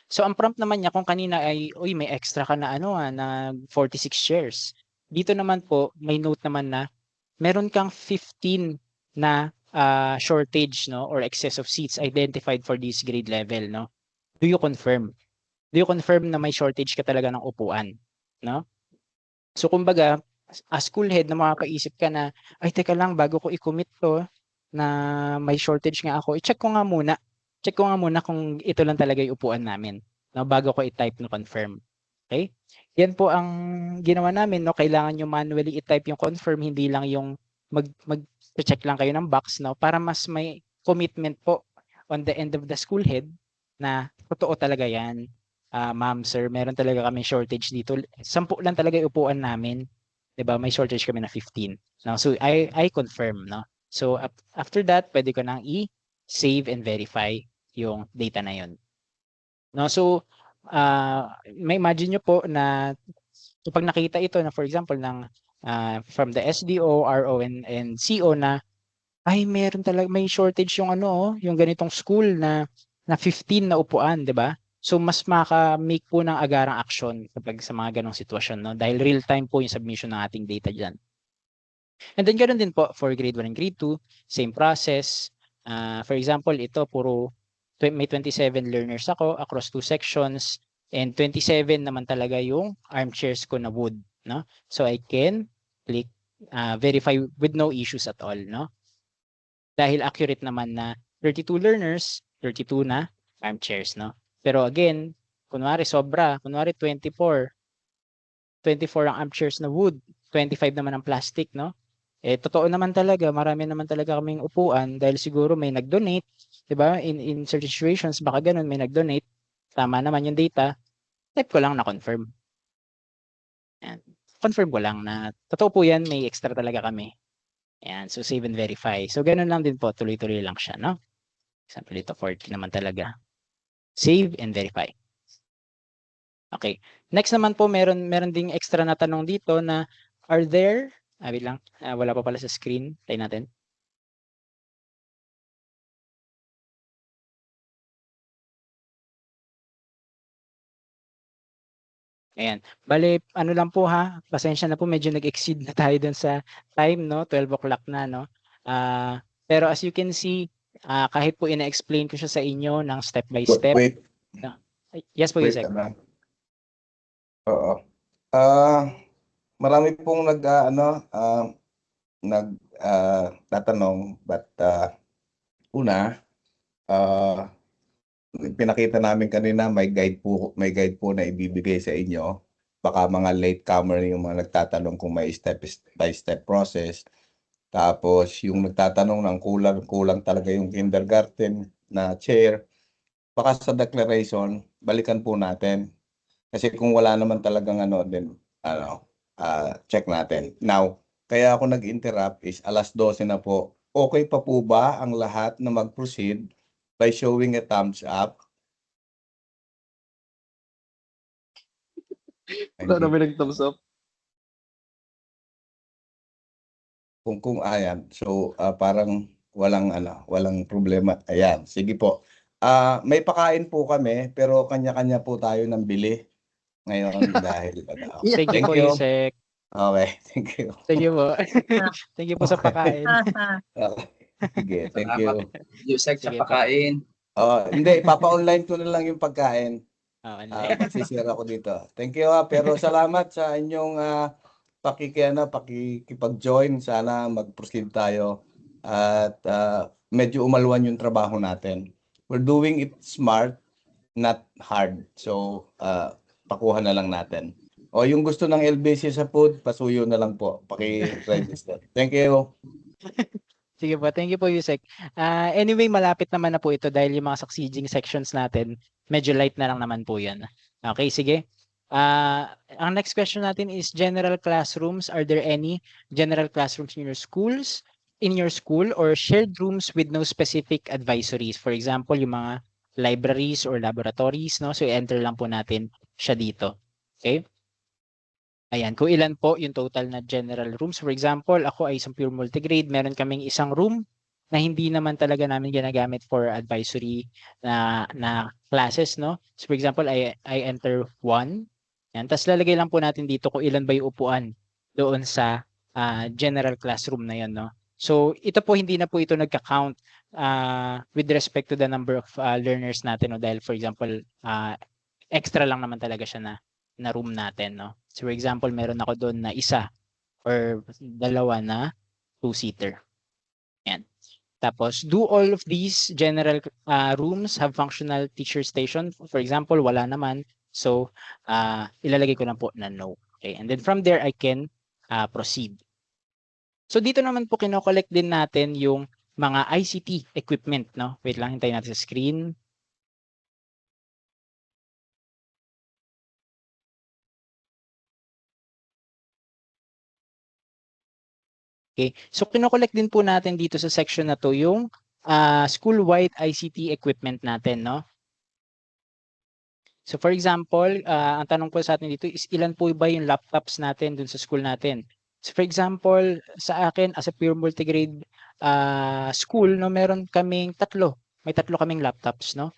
So ang prompt naman niya kung kanina ay, "Uy, may extra ka na ano, na 46 shares." Dito naman po may note naman na meron kang 15 na shortage, no, or excess of seats identified for this grade level, no? Do you confirm? Do you confirm na may shortage ka talaga ng upuan, no? So kumbaga, as school head na makapaisip ka na, "Ay teka lang bago ko i-commit 'to na may shortage nga ako, i-check ko nga muna. Check ko nga muna kung ito lang talaga yung upuan namin, 'no, bago ko i-type na confirm." Okay? Yan po ang ginawa namin, 'no, kailangan niyo manually i-type yung confirm, hindi lang yung mag-check lang kayo ng box, 'no, para mas may commitment po on the end of the school head na totoo talaga yan. "Ma'am, sir, meron talaga kaming shortage dito. 10 lang talaga yung upuan namin, 'di ba? May shortage kami na 15." No, so I confirm, 'no. So after that, pwede ko nang i-save and verify yung data na yun. No, so may imagine nyo po na kapag nakita ito na for example ng from the SDO, RO and CO na ay meron talaga may shortage yung ano, yung ganitong school na 15 na upuan, 'di ba? So mas maka-make po ng agarang aksyon kapag sa mga ganong sitwasyon, no? Dahil real time po yung submission ng ating data diyan. And then ganoon din po for grade 1 and grade 2, same process. For example, ito puro may 27 learners ako across 2 sections and 27 naman talaga yung armchairs ko na wood, no? So I can click verify with no issues at all, no? Dahil accurate naman na 32 learners, 32 na armchairs, no? Pero again, kunwari sobra, kunwari 24 ang armchairs na wood, 25 naman ang plastic, no? Totoo naman talaga, marami naman talaga kaming upuan dahil siguro may nag-donate, 'di ba? In certain situations baka gano'n may nag-donate, tama naman yung data, type ko lang na confirm. Ayan, confirm ko lang na totoo po 'yan, may extra talaga kami. Ayan, so save and verify. So gano'n lang din po, tuloy-tuloy lang siya, no? Example dito 40 naman talaga. Save and verify. Okay. Next naman po meron ding extra na tanong dito na are there wait lang, wala pa pala sa screen, try natin. Ayan, bale ano lang po ha, pasensya na po medyo nag-exceed na tayo dun sa time, no, 12 o'clock na, no. Pero as you can see, kahit po ina-explain ko siya sa inyo ng step by step. Wait, Yes po, wait Yusek. lang. Oo. Marami pong tatanong, but una, pinakita namin kanina may guide po na ibibigay sa inyo. Baka mga latecomer yung mga nagtatanong kung may step by step process. Tapos yung nagtatanong ng kulang talaga yung kindergarten na chair. Baka sa declaration, balikan po natin. Kasi kung wala naman talagang then check natin. Now, kaya ako nag-interrupt is 12:00 na po. Okay pa po ba ang lahat na mag-proceed by showing a thumbs up? Wala naman nag-thumbs up. Kung ayan. So, parang walang problema. Ayan, sige po. May pakain po kami, pero kanya-kanya po tayo ng bili ngayon dahil Thank you po, Yusek. Okay, thank you. Thank you po. Thank you po sa pakain. Okay. Sige, thank you. Yusek sa Sige po. pakain. Hindi, ipapa-online ko na lang yung pagkain. Okay. Magsishare ako dito. Thank you pero salamat sa inyong pakikipag-join. Sana mag-proceed tayo at medyo umalwan yung trabaho natin. We're doing it smart, not hard. So, pakuha na lang natin. O yung gusto ng LBC sa food, pasuyo na lang po. Paki-register. Thank you. Sige po, thank you po, Yusek. Anyway, malapit naman na po ito dahil yung mga succeeding sections natin, medyo light na lang naman po yun. Okay, sige. Ang next question natin is general classrooms. Are there any general classrooms in your school or shared rooms with no specific advisories? For example, yung mga libraries or laboratories, no? So, i-enter lang po natin siya dito. Okay? Ayan, kung ilan po yung total na general rooms. For example, ako ay isang pure multigrade. Meron kaming isang room na hindi naman talaga namin ginagamit for advisory na classes, no? So for example, I enter 1. Yan. Tapos lalagay lang po natin dito kung ilan ba yung upuan doon sa general classroom na yon, no? So ito po hindi na po ito nagka-count with respect to the number of learners natin, no? Dahil for example, extra lang naman talaga siya na room natin, no? So for example, meron ako doon na isa or dalawa na two-seater. Yan. Tapos, do all of these general rooms have functional teacher station? For example, wala naman. So, ilalagay ko lang po na no. Okay. And then from there, I can proceed. So, dito naman po kinokollect din natin yung mga ICT equipment, no? Wait lang, hintayin natin sa screen. Okay. So, kinokollect din po natin dito sa section na to yung school-wide ICT equipment natin, no? So, for example, ang tanong po sa atin dito is ilan po ba yung laptops natin dun sa school natin? So, for example, sa akin, as a pure multigrade school, no, meron kaming tatlo. May tatlo kaming laptops, no?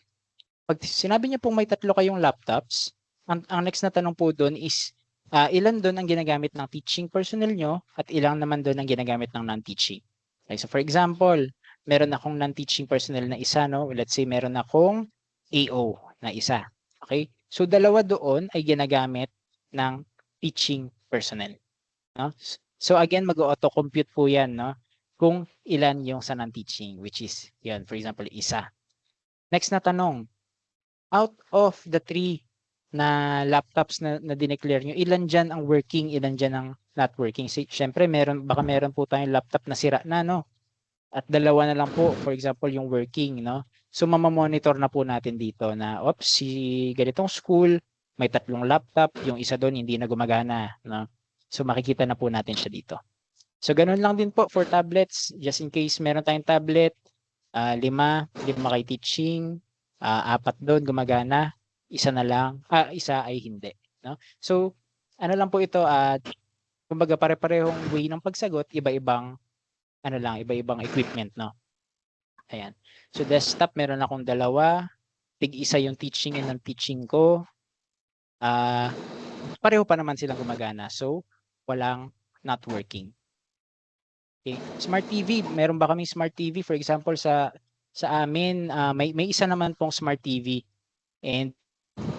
Pag sinabi niyo pong may tatlo kayong laptops, ang next na tanong po doon is ilan doon ang ginagamit ng teaching personnel nyo at ilang naman doon ang ginagamit ng non-teaching. Okay, so for example, meron akong non-teaching personnel na isa, no? Let's say meron akong AO na isa. Okay? So dalawa doon ay ginagamit ng teaching personnel, no? So again, mag-auto-compute po 'yan, no? Kung ilan yung sa non-teaching, which is 'yan, for example, isa. Next na tanong, out of the 3 na laptops na dineclare nyo, ilan dyan ang working, ilan dyan ang not working? Siyempre, baka meron po tayong laptop na sira na, no? At dalawa na lang po, for example, yung working, no? So, mamamonitor na po natin dito na, oops, si ganitong school, may 3 laptop, yung isa doon hindi na gumagana, no? So, makikita na po natin siya dito. So, ganun lang din po for tablets. Just in case meron tayong tablet, 5 kay teaching, 4 doon gumagana, isa na lang, isa ay hindi, no? So, ano lang po ito, kumbaga pare-parehong way ng pagsagot, iba-ibang iba-ibang equipment, no? Ayan. So, desktop meron akong dalawa, tig-isa yung teaching and non-teaching ko. Pareho pa naman silang gumagana. So, walang not working. Okay. Smart TV, meron ba kaming smart TV? For example, sa amin, may isa naman pong smart TV. And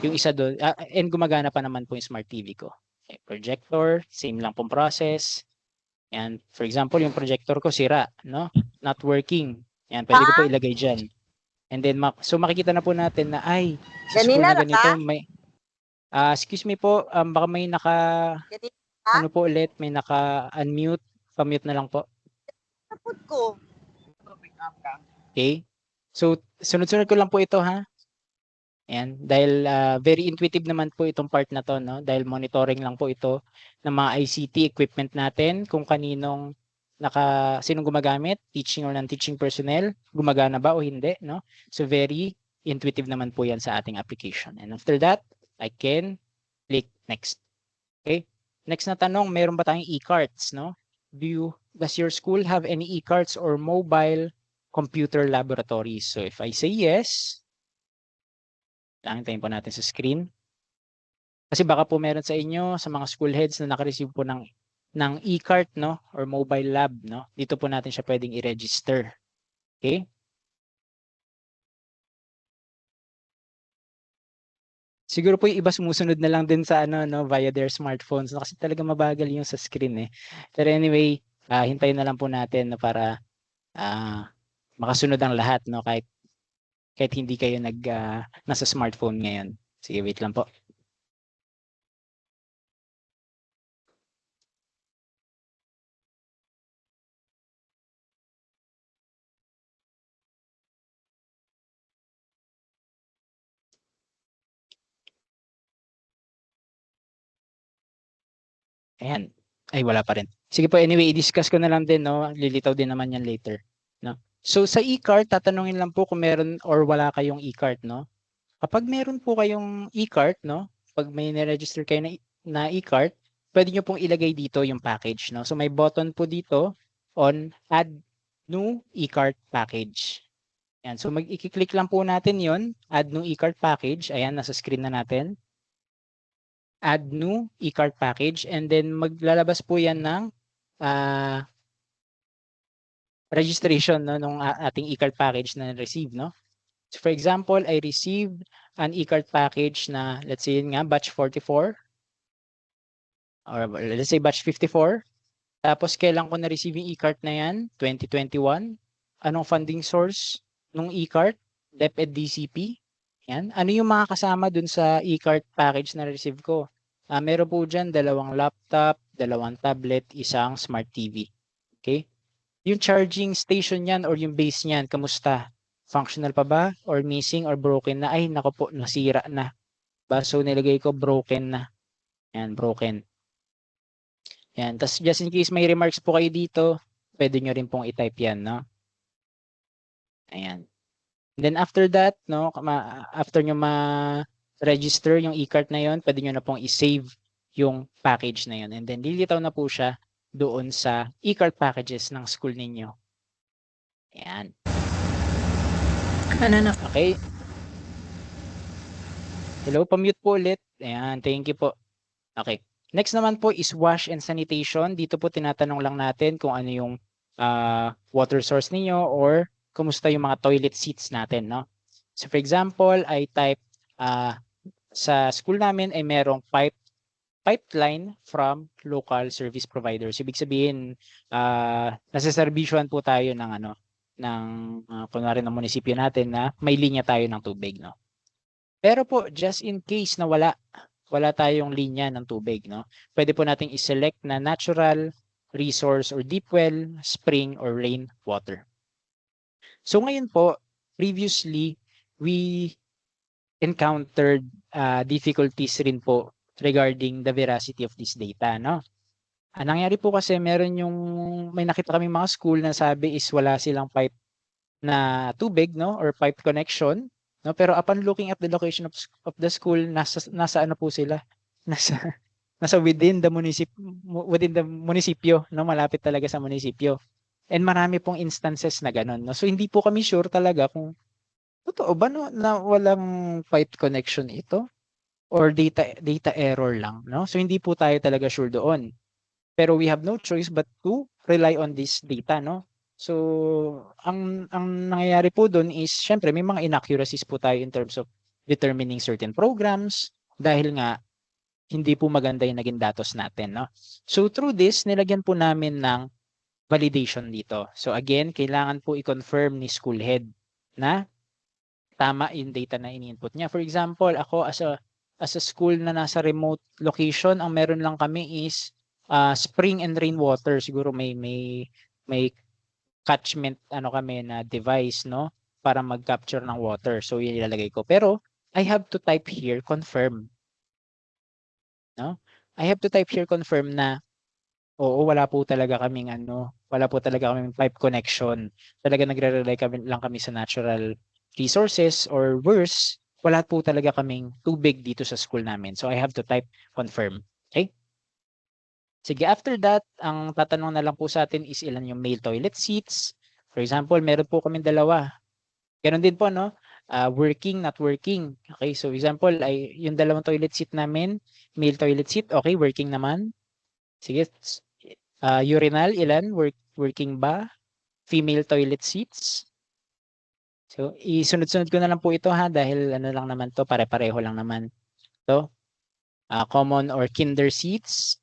yung isa doon, and gumagana pa naman po yung smart TV ko. Okay. Projector, same lang pong process. And for example, yung projector ko sira, no? Not working. Yan, pwede ko po ilagay dyan. And then, so makikita na po natin na, ay, sa school na ganito, may, excuse me po, baka may ano po ulit, may naka-unmute, pa-mute na lang po. Ko. Okay? So, sunod-sunod ko lang po ito, ha? Ayan, dahil very intuitive naman po itong part na to, no? Dahil monitoring lang po ito ng mga ICT equipment natin, kung sinong gumagamit, teaching or non-teaching personnel, gumagana ba o hindi, no? So, very intuitive naman po yan sa ating application. And after that, I can click next. Okay? Next na tanong, meron ba tayong e-carts, no? Does your school have any e-carts or mobile computer laboratories? So if I say yes, hintayin po natin sa screen. Kasi baka po meron sa inyo, sa mga school heads na naka-receive po ng e-cart, no? Or mobile lab, no? Dito po natin siya pwedeng i-register. Okay? Siguro po yung iba sumusunod na lang din sa no, via their smartphones, no? Kasi talaga mabagal yung sa screen, eh. Pero anyway, hintayin na lang po natin na para makasunod ang lahat, no? Kahit hindi kayo nasa smartphone ngayon. Sige, wait lang po. Ayan. Ay, wala pa rin. Sige po, anyway, i-discuss ko na lang din, no? Lilitaw din naman yan later. No? So, sa e-cart, tatanungin lang po kung meron or wala kayong e-cart, no? Kapag meron po kayong e-cart, no? Pag may niregister kayo na e-cart, pwede nyo pong ilagay dito yung package, no? So, may button po dito on add new e-cart package. Ayan. So, i-click lang po natin yon, add new e-cart package. Ayan, nasa screen na natin. Add new e-cart package, and then maglalabas po yan ng registration, no, nung ating e-cart package na receive, no? So for example, I received an e-cart package na, let's say yun nga, batch 44 or let's say batch 54. Tapos kailan ko na-receive yung e-cart na yan? 2021. Anong funding source nung e-cart? DepEd DCP. Yan. Ano yung mga kasama dun sa e-cart package na receive ko? Meron po dyan 2 laptop, 2 tablet, isang smart TV. Okay? Yung charging station yan or yung base niyan, kamusta? Functional pa ba? Or missing or broken na? Ay, nako po, nasira na. So nilagay ko broken na. Yan, broken. Yan. Tapos just in case may remarks po kayo dito, pwede nyo rin pong i-type yan, no? Ayan. Then after that, no, after nyo ma-register yung e-cart na yon, pwede nyo na pong i-save yung package na yon. And then lilitaw na po siya doon sa e-cart packages ng school ninyo. Ayan. Ano na? Okay. Hello, pa-mute po ulit. Ayan, thank you po. Okay. Next naman po is wash and sanitation. Dito po tinatanong lang natin kung ano yung water source ninyo or kumusta yung mga toilet seats natin, no? So for example, I type sa school namin ay merong pipeline from local service providers. Ibig sabihin, nasa-servisyohan po tayo ng kunwari ng munisipyo natin na may linya tayo ng tubig, no? Pero po, just in case na wala tayong linya ng tubig, no? Pwede po nating i-select na natural resource or deep well, spring or rain water. So ngayon po, previously, we encountered difficulties rin po regarding the veracity of this data, no? Ang nangyari po kasi may nakita kami mga school na sabi is wala silang pipe na tubig, no, or pipe connection, no? Pero upon looking at the location of the school, nasa ano po sila? Nasa within the munisipyo, no, malapit talaga sa munisipyo. And marami pong instances na ganun, no? So hindi po kami sure talaga kung totoo ba, no, na walang pipe connection ito or data error lang, no? So hindi po tayo talaga sure doon. Pero we have no choice but to rely on this data, no? So ang nangyayari po doon is syempre may mga inaccuracies po tayo in terms of determining certain programs dahil nga hindi po maganda yung naging datos natin, no? So through this, nilagyan po namin ng validation dito. So again, kailangan po i-confirm ni school head na tama yung data na ini-input niya. For example, ako as a school na nasa remote location, ang meron lang kami is spring and rainwater. Siguro may catchment kami na device, no, para mag-capture ng water. So yun ilalagay ko. Pero I have to type here confirm. No? I have to type here confirm na oo, wala po talaga kaming pipe connection. Talaga nagre-rely lang kami sa natural resources or worse, wala po talaga kaming tubig dito sa school namin. So I have to type confirm. Okay? Sige, after that, ang tatanong na lang po sa atin is ilan yung male toilet seats. For example, meron po kami 2. Ganon din po, no? Working, not working. Okay, so example, yung 2 toilet seat namin, male toilet seat, okay, working naman. Sige, urinal, ilan? Working ba? Female toilet seats. So, isunod-sunod ko na lang po ito ha, dahil lang naman to, pare-pareho lang naman. So, common or kinder seats.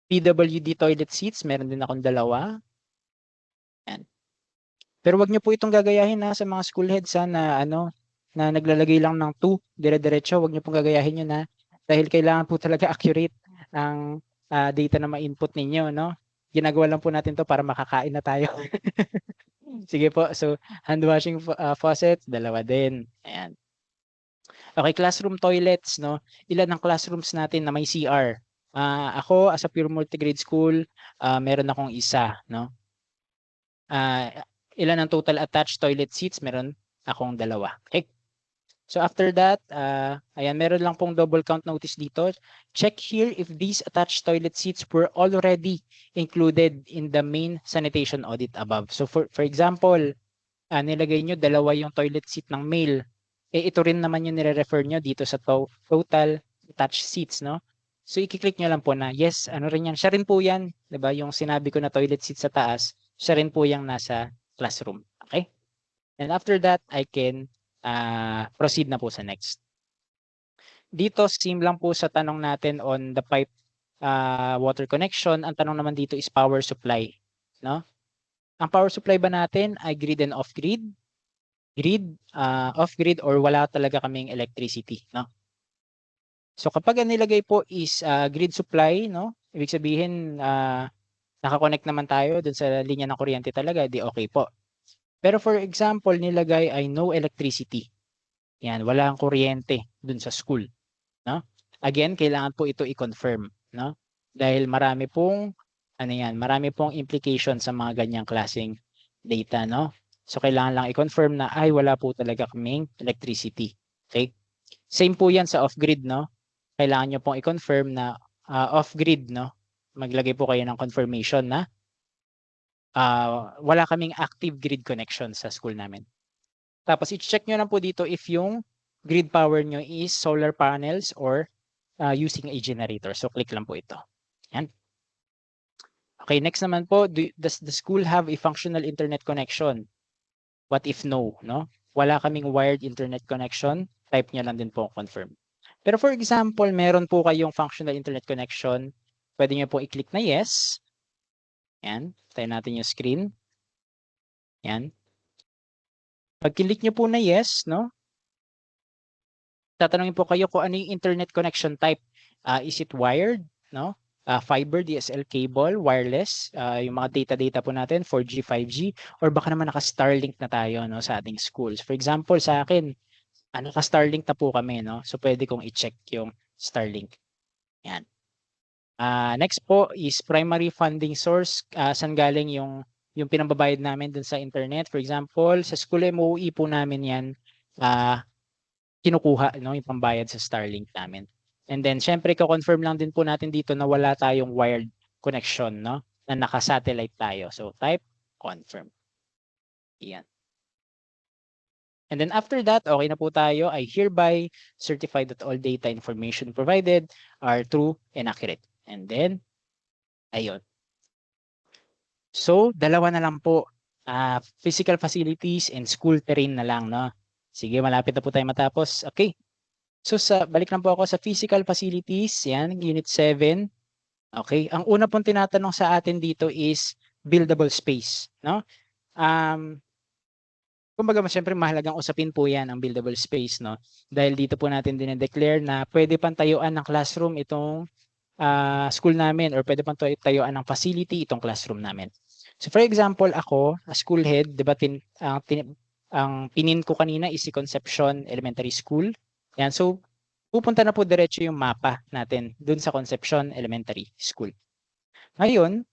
PWD toilet seats, meron din akong 2. Yan. Pero wag niyo po itong gagayahin sa mga school heads na na naglalagay lang ng 2 dire-diretso, wag niyo pong gagayahin yun dahil kailangan po talaga accurate ang data na ma-input ninyo, no? Ginagawa lang po natin to para makakain na tayo. Sige po, so hand washing faucet, 2 din. Ayan. Okay, classroom toilets, no? Ilan ang classrooms natin na may CR? Ako as a pure multi-grade school, meron akong isa, no? Ilan ang total attached toilet seats? Meron akong 2. Okay. So after that, ayan, meron lang pong double count notice dito. Check here if these attached toilet seats were already included in the main sanitation audit above. So for example, nilagay nyo 2 yung toilet seat ng male. Ito rin naman yung nire-refer nyo dito sa total attached seats, no? So i-click nyo lang po na yes, ano rin yan. Siya rin po yan, 'di ba? Yung sinabi ko na toilet seat sa taas, siya rin po yung nasa classroom. Okay? And after that, I can proceed na po sa next. Dito, same lang po sa tanong natin on the pipe water connection. Ang tanong naman dito is power supply. No? Ang power supply ba natin ay grid and off-grid? Grid, off-grid, or wala talaga kaming electricity. No? So kapag ang nilagay po is grid supply, no? Ibig sabihin, nakakonect naman tayo dun sa linya ng kuryente talaga, di okay po. Pero for example, nilagay ay no electricity. Yan, wala ang kuryente dun sa school, no? Again, kailangan po ito i-confirm, no? Dahil marami pong marami pong implication sa mga ganyang klaseng data, no? So kailangan lang i-confirm na ay wala po talaga kaming electricity. Okay? Same po 'yan sa off-grid, no? Kailangan niyo pong i-confirm na off-grid, no? Maglagay po kayo ng confirmation na wala kaming active grid connection sa school namin. Tapos i-check nyo lang po dito if yung grid power nyo is solar panels or using a generator. So click lang po ito. Yan. Okay, next naman po, does the school have a functional internet connection? What if no, no? Wala kaming wired internet connection, type nyo lang din po confirm. Pero for example, meron po kayong functional internet connection, pwede nyo po i-click na yes. Yan, tayo natin yung screen. Yan. Pag click nyo po na yes, no? Tatanungin po kayo kung ano yung internet connection type. Is it wired, no? Fiber, DSL cable, wireless, yung mga data po natin, 4G, 5G, or baka naman naka-Starlink na tayo, no, sa ating schools. For example, sa akin, naka-Starlink na po kami, no? So pwede kong i-check yung Starlink. Yan. Next po is primary funding source. Saan galing yung pinambabayad namin dun sa internet? For example, sa school MOE po namin yan, kinukuha, no, yung pambayad sa Starlink namin. And then, syempre, ko-confirm lang din po natin dito na wala tayong wired connection, no? Na naka-satellite tayo. So, type confirm. Yan. And then after that, okay na po tayo. I hereby certify that all data information provided are true and accurate. And then, ayun. So, 2 na lang po. Physical facilities and school terrain na lang, no? Sige, malapit na po tayo matapos. Okay. So, balik lang po ako sa physical facilities. Yan, Unit 7. Okay. Ang una pong tinatanong sa atin dito is buildable space, no? Kumbaga, siyempre mahalagang usapin po yan ang buildable space, no? Dahil dito po natin dinedeclare na pwede pang tayuan ng classroom itong school namin, or pwede pang tayuan ng facility itong classroom namin. So for example, ako, as school head, diba, ang pinin ko kanina is si Concepcion Elementary School. Yan, so pupunta na po diretso yung mapa natin dun sa Concepcion Elementary School. Ngayon,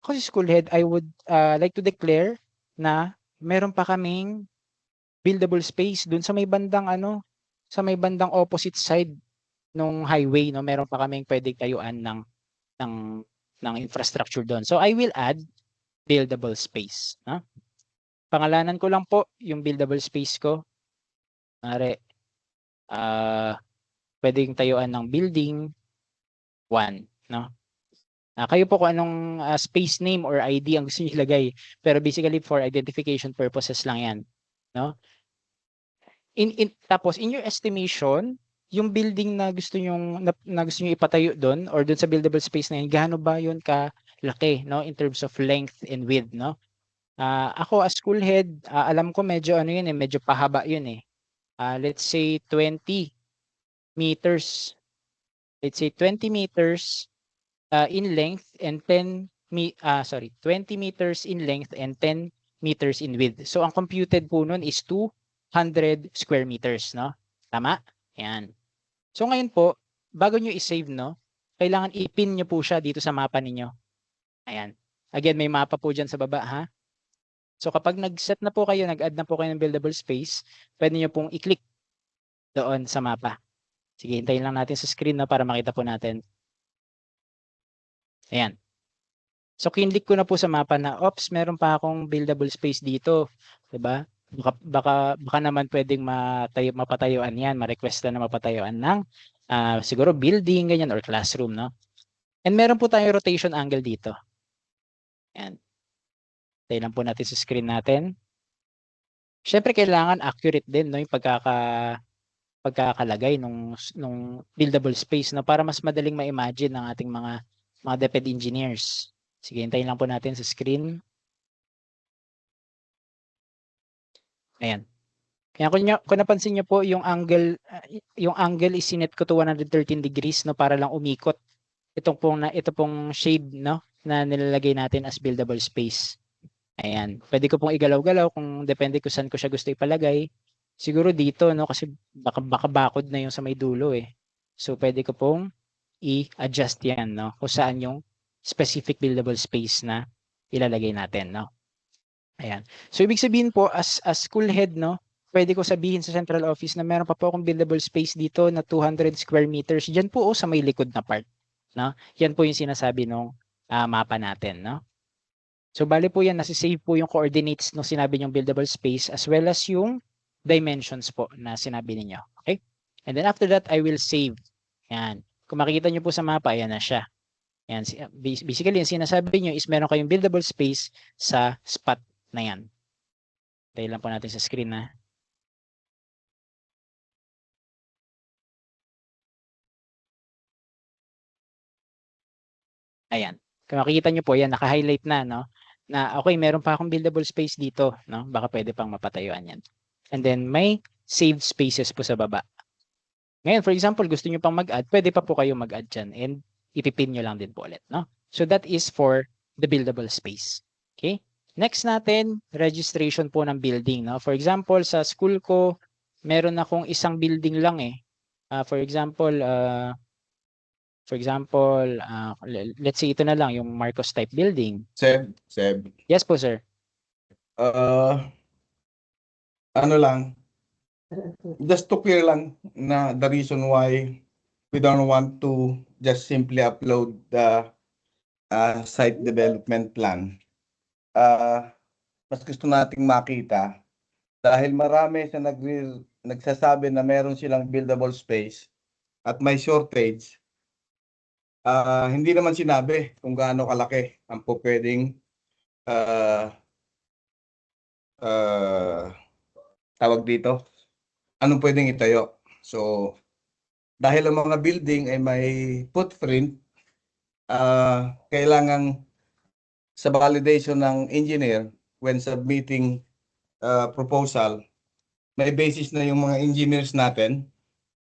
ako si school head, I would like to declare na meron pa kaming buildable space dun sa may bandang sa may bandang opposite side ng highway, no, meron pa kaming pwedeng tayuan ng infrastructure doon. So I will add buildable space, no? Pangalanan ko lang po yung buildable space ko. Pwedeng tayuan ng building 1, no? Kayo po kung anong space name or ID ang gusto niyo ilagay, pero basically for identification purposes lang 'yan, no? Tapos in your estimation, yung building na gusto niyo ipatayo doon or doon sa buildable space na 'yan, gaano ba 'yun ka laki, no, in terms of length and width, no? Ako as school head, alam ko medyo medyo pahaba 'yun eh. Let's say 20 meters. Let's say 20 meters in length and 20 meters in length and 10 meters in width. So ang computed po nun is 200 square meters, no? Tama? Yan. So ngayon po, bago nyo i-save, no, kailangan ipin nyo po siya dito sa mapa ninyo. Ayan. Again, may mapa po dyan sa baba, ha? So kapag nag-set na po kayo, nag-add na po kayo ng buildable space, pwede nyo pong i-click doon sa mapa. Sige, hintayin lang natin sa screen na para makita po natin. Ayan. So kinlik ko na po sa mapa na, ops, meron pa akong buildable space dito. 'Di ba? Baka naman pwedeng mapatayuan yan, ma-request na mapatayuan ng siguro building, ganyan, or classroom, no? And meron po tayong rotation angle dito. Ayan. Tayo lang po natin sa screen natin. Syempre kailangan accurate din, no, yung pagkakalagay nung buildable space, no, para mas madaling ma-imagine ng ating mga DepEd engineers. Sige, hintayin lang po natin sa screen. Ayan. Kaya kung napansin niyo po yung angle is sinet ko to 113 degrees, no, para lang umikot ito pong shade, no, na nilalagay natin as buildable space. Ayan. Pwede ko pong igalaw-galaw kung depende ko saan ko siya gusto ipalagay. Siguro dito, no, kasi baka bakod na yung sa may dulo eh. So pwede ko pong i-adjust yan, no, kung saan yung specific buildable space na ilalagay natin, no. Ayan. So ibig sabihin po as school head, no, pwede ko sabihin sa central office na meron pa po akong buildable space dito na 200 square meters. Diyan po sa may likod na part, no. Yan po yung sinasabi nung mapa natin, no. So bali po yan, nasi-save po yung coordinates nung sinabi niyong buildable space as well as yung dimensions po na sinabi niyo. Okay? And then after that, I will save. Yan. Kung makikita niyo po sa mapa, ayan na siya. Yan. Basically, yung sinasabi niyo is meron kayong buildable space sa spot na yan. Tayo lang po natin sa screen na. Ayan. Kung makikita niyo po, yan, naka-highlight na, no? Na okay, meron pa akong buildable space dito, no? Baka pwede pang mapatayuan yan. And then may saved spaces po sa baba. Ngayon, for example, gusto niyo pang mag-add, pwede pa po kayo mag-add dyan and ipipin nyo lang din po ulit, no? So that is for the buildable space. Okay? Next natin, registration po ng building, no? For example, sa school ko, meron akong isang building lang eh. For example, let's say ito na lang, yung Marcos type building. Seb, Yes po, sir. ano lang, just to clear lang na the reason why we don't want to just simply upload the site development plan. Mas gusto nating makita dahil marami sa nagsasabi na meron silang buildable space at may shortage. Hindi naman sinabi kung gaano kalaki ang pwedeng tawag dito, anong pwedeng itayo. So, dahil ang mga building ay may footprint, kailangan sa validation ng engineer when submitting proposal, may basis na yung mga engineers natin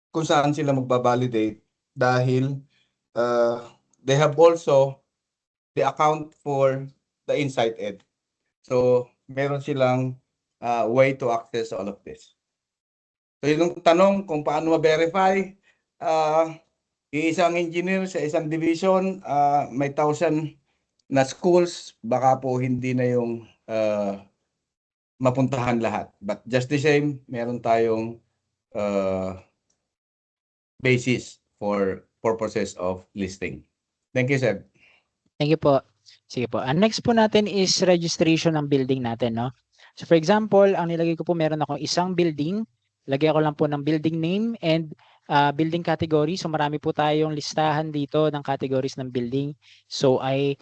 kung saan sila magbabalidate dahil they have also the account for the Insight Ed. So, meron silang way to access all of this. So, yung tanong kung paano ma-verify, isang engineer sa isang division, may 1,000 na schools, baka po hindi na yung mapuntahan lahat. But just the same, meron tayong basis for purposes of listing. Thank you, Seb. Thank you po. Sige po. Next po natin is registration ng building natin, no? So for example, ang nilagay ko po, meron akong isang building. Lagay ko lang po ng building name and building category. So marami po tayong listahan dito ng categories ng building. So I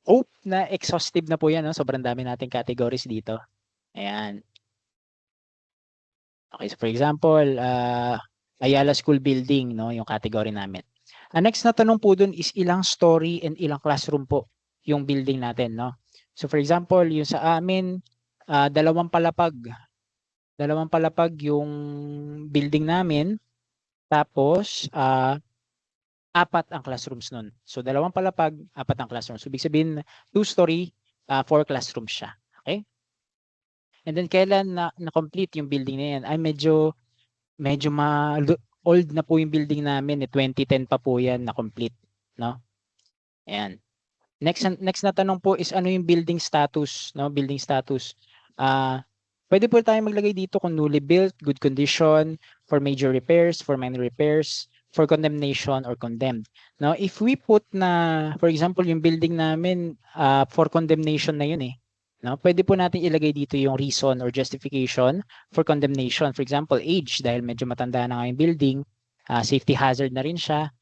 hope na exhaustive na po yan, no? Sobrang dami nating categories dito. Ayan. Okay, so for example, Ayala School Building, no, yung category namin. Ang next na tanong po dun is ilang story and ilang classroom po yung building natin, no? So for example, yung sa amin, dalawang palapag yung building namin, tapos 4 ang classrooms nun. So dalawang palapag, 4 ang classrooms. So ibig sabihin 2-story, 4 classrooms siya. Okay? And then kailan na-complete yung building na yan? Ay medyo old na po yung building namin, 2010 pa po yan na complete. no? Ayan. Next na tanong po is ano yung building status, no? Building status. Pwede po tayo maglagay dito kung newly built, good condition, for major repairs, for minor repairs, for condemnation or condemned. Now, if we put na, for example, yung building namin for condemnation na yun eh. No, pwede po natin ilagay dito yung reason or justification for condemnation. For example, age, dahil medyo matanda na nga yung building, safety hazard na rin siya.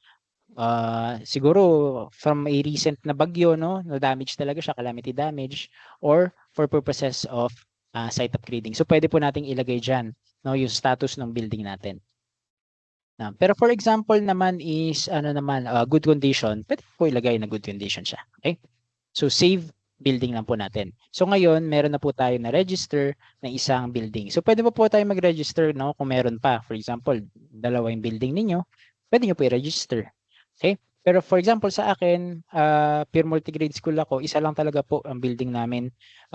Siguro from a recent na bagyo, no, damage talaga siya, calamity damage, or for purposes of site upgrading. So pwede po nating ilagay dyan, no, yung status ng building natin. Pero for example naman is good condition, pwede po ilagay na good condition siya. Okay? So save building lang po natin. So ngayon, meron na po tayo na register na isang building. So pwede po tayo mag-register, no, kung meron pa. For example, dalawa yung building ninyo, pwede nyo po i-register. Okay? Pero for example sa akin, pure multigrade school ako, isa lang talaga po ang building namin, 2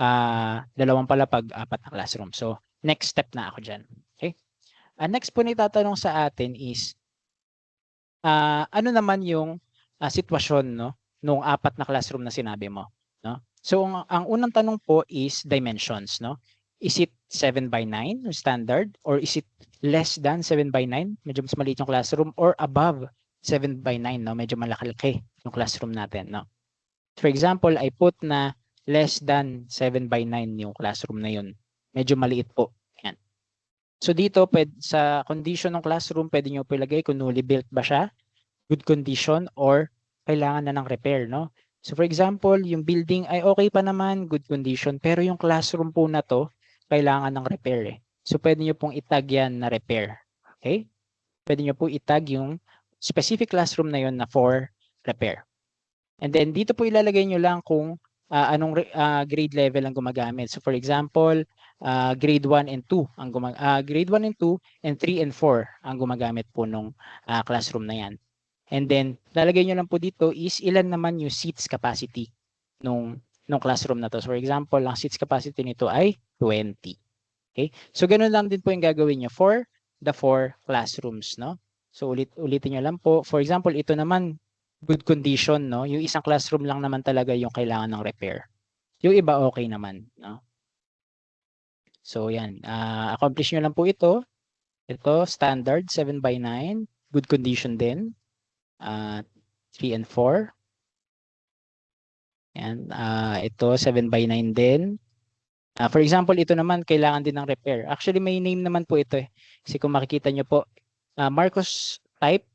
palapag, 4 na classroom. So next step na ako dyan. Okay? Next po na itatanong sa atin is, ano naman yung sitwasyon, no, nung 4 na classroom na sinabi mo, no? So ang unang tanong po is dimensions, no? Is it 7x9 standard, or is it less than 7x9, medyo mas maliit yung classroom, or above 7x9, no, medyo malaki yung classroom natin, no? For example, I put na less than 7x9 yung classroom na yun, medyo maliit po. Yan. So dito sa condition ng classroom, pwede nyo po ilagay kung newly built ba siya, good condition, or kailangan na ng repair, no? So for example, yung building ay okay pa naman, good condition, pero yung classroom po na to, kailangan ng repair eh. So pwede nyo pong itag yan na repair. Okay? Pwede nyo po itag yung specific classroom na yun na for repair. And then dito po ilalagay nyo lang kung anong grade level ang gumagamit. So for example, grade 1 and 2 ang grade 1 and 2 and 3 and 4 ang gumagamit po nung classroom na yan. And then lalagay nyo lang po dito is ilan naman yung seats capacity nung classroom na to. So for example, ang seats capacity nito ay 20. Okay? So ganun lang din po yung gagawin nyo for the 4 classrooms, no? So ulitin nyo lang po. For example, ito naman good condition, no? Yung isang classroom lang naman talaga yung kailangan ng repair. Yung iba okay naman, no? So yan, accomplish nyo lang po ito. Ito standard 7x9, good condition din. 3 and 4. And ito 7x9 din. For example, ito naman kailangan din ng repair. Actually may name naman po ito eh. Kasi kung makikita nyo po, Marcos type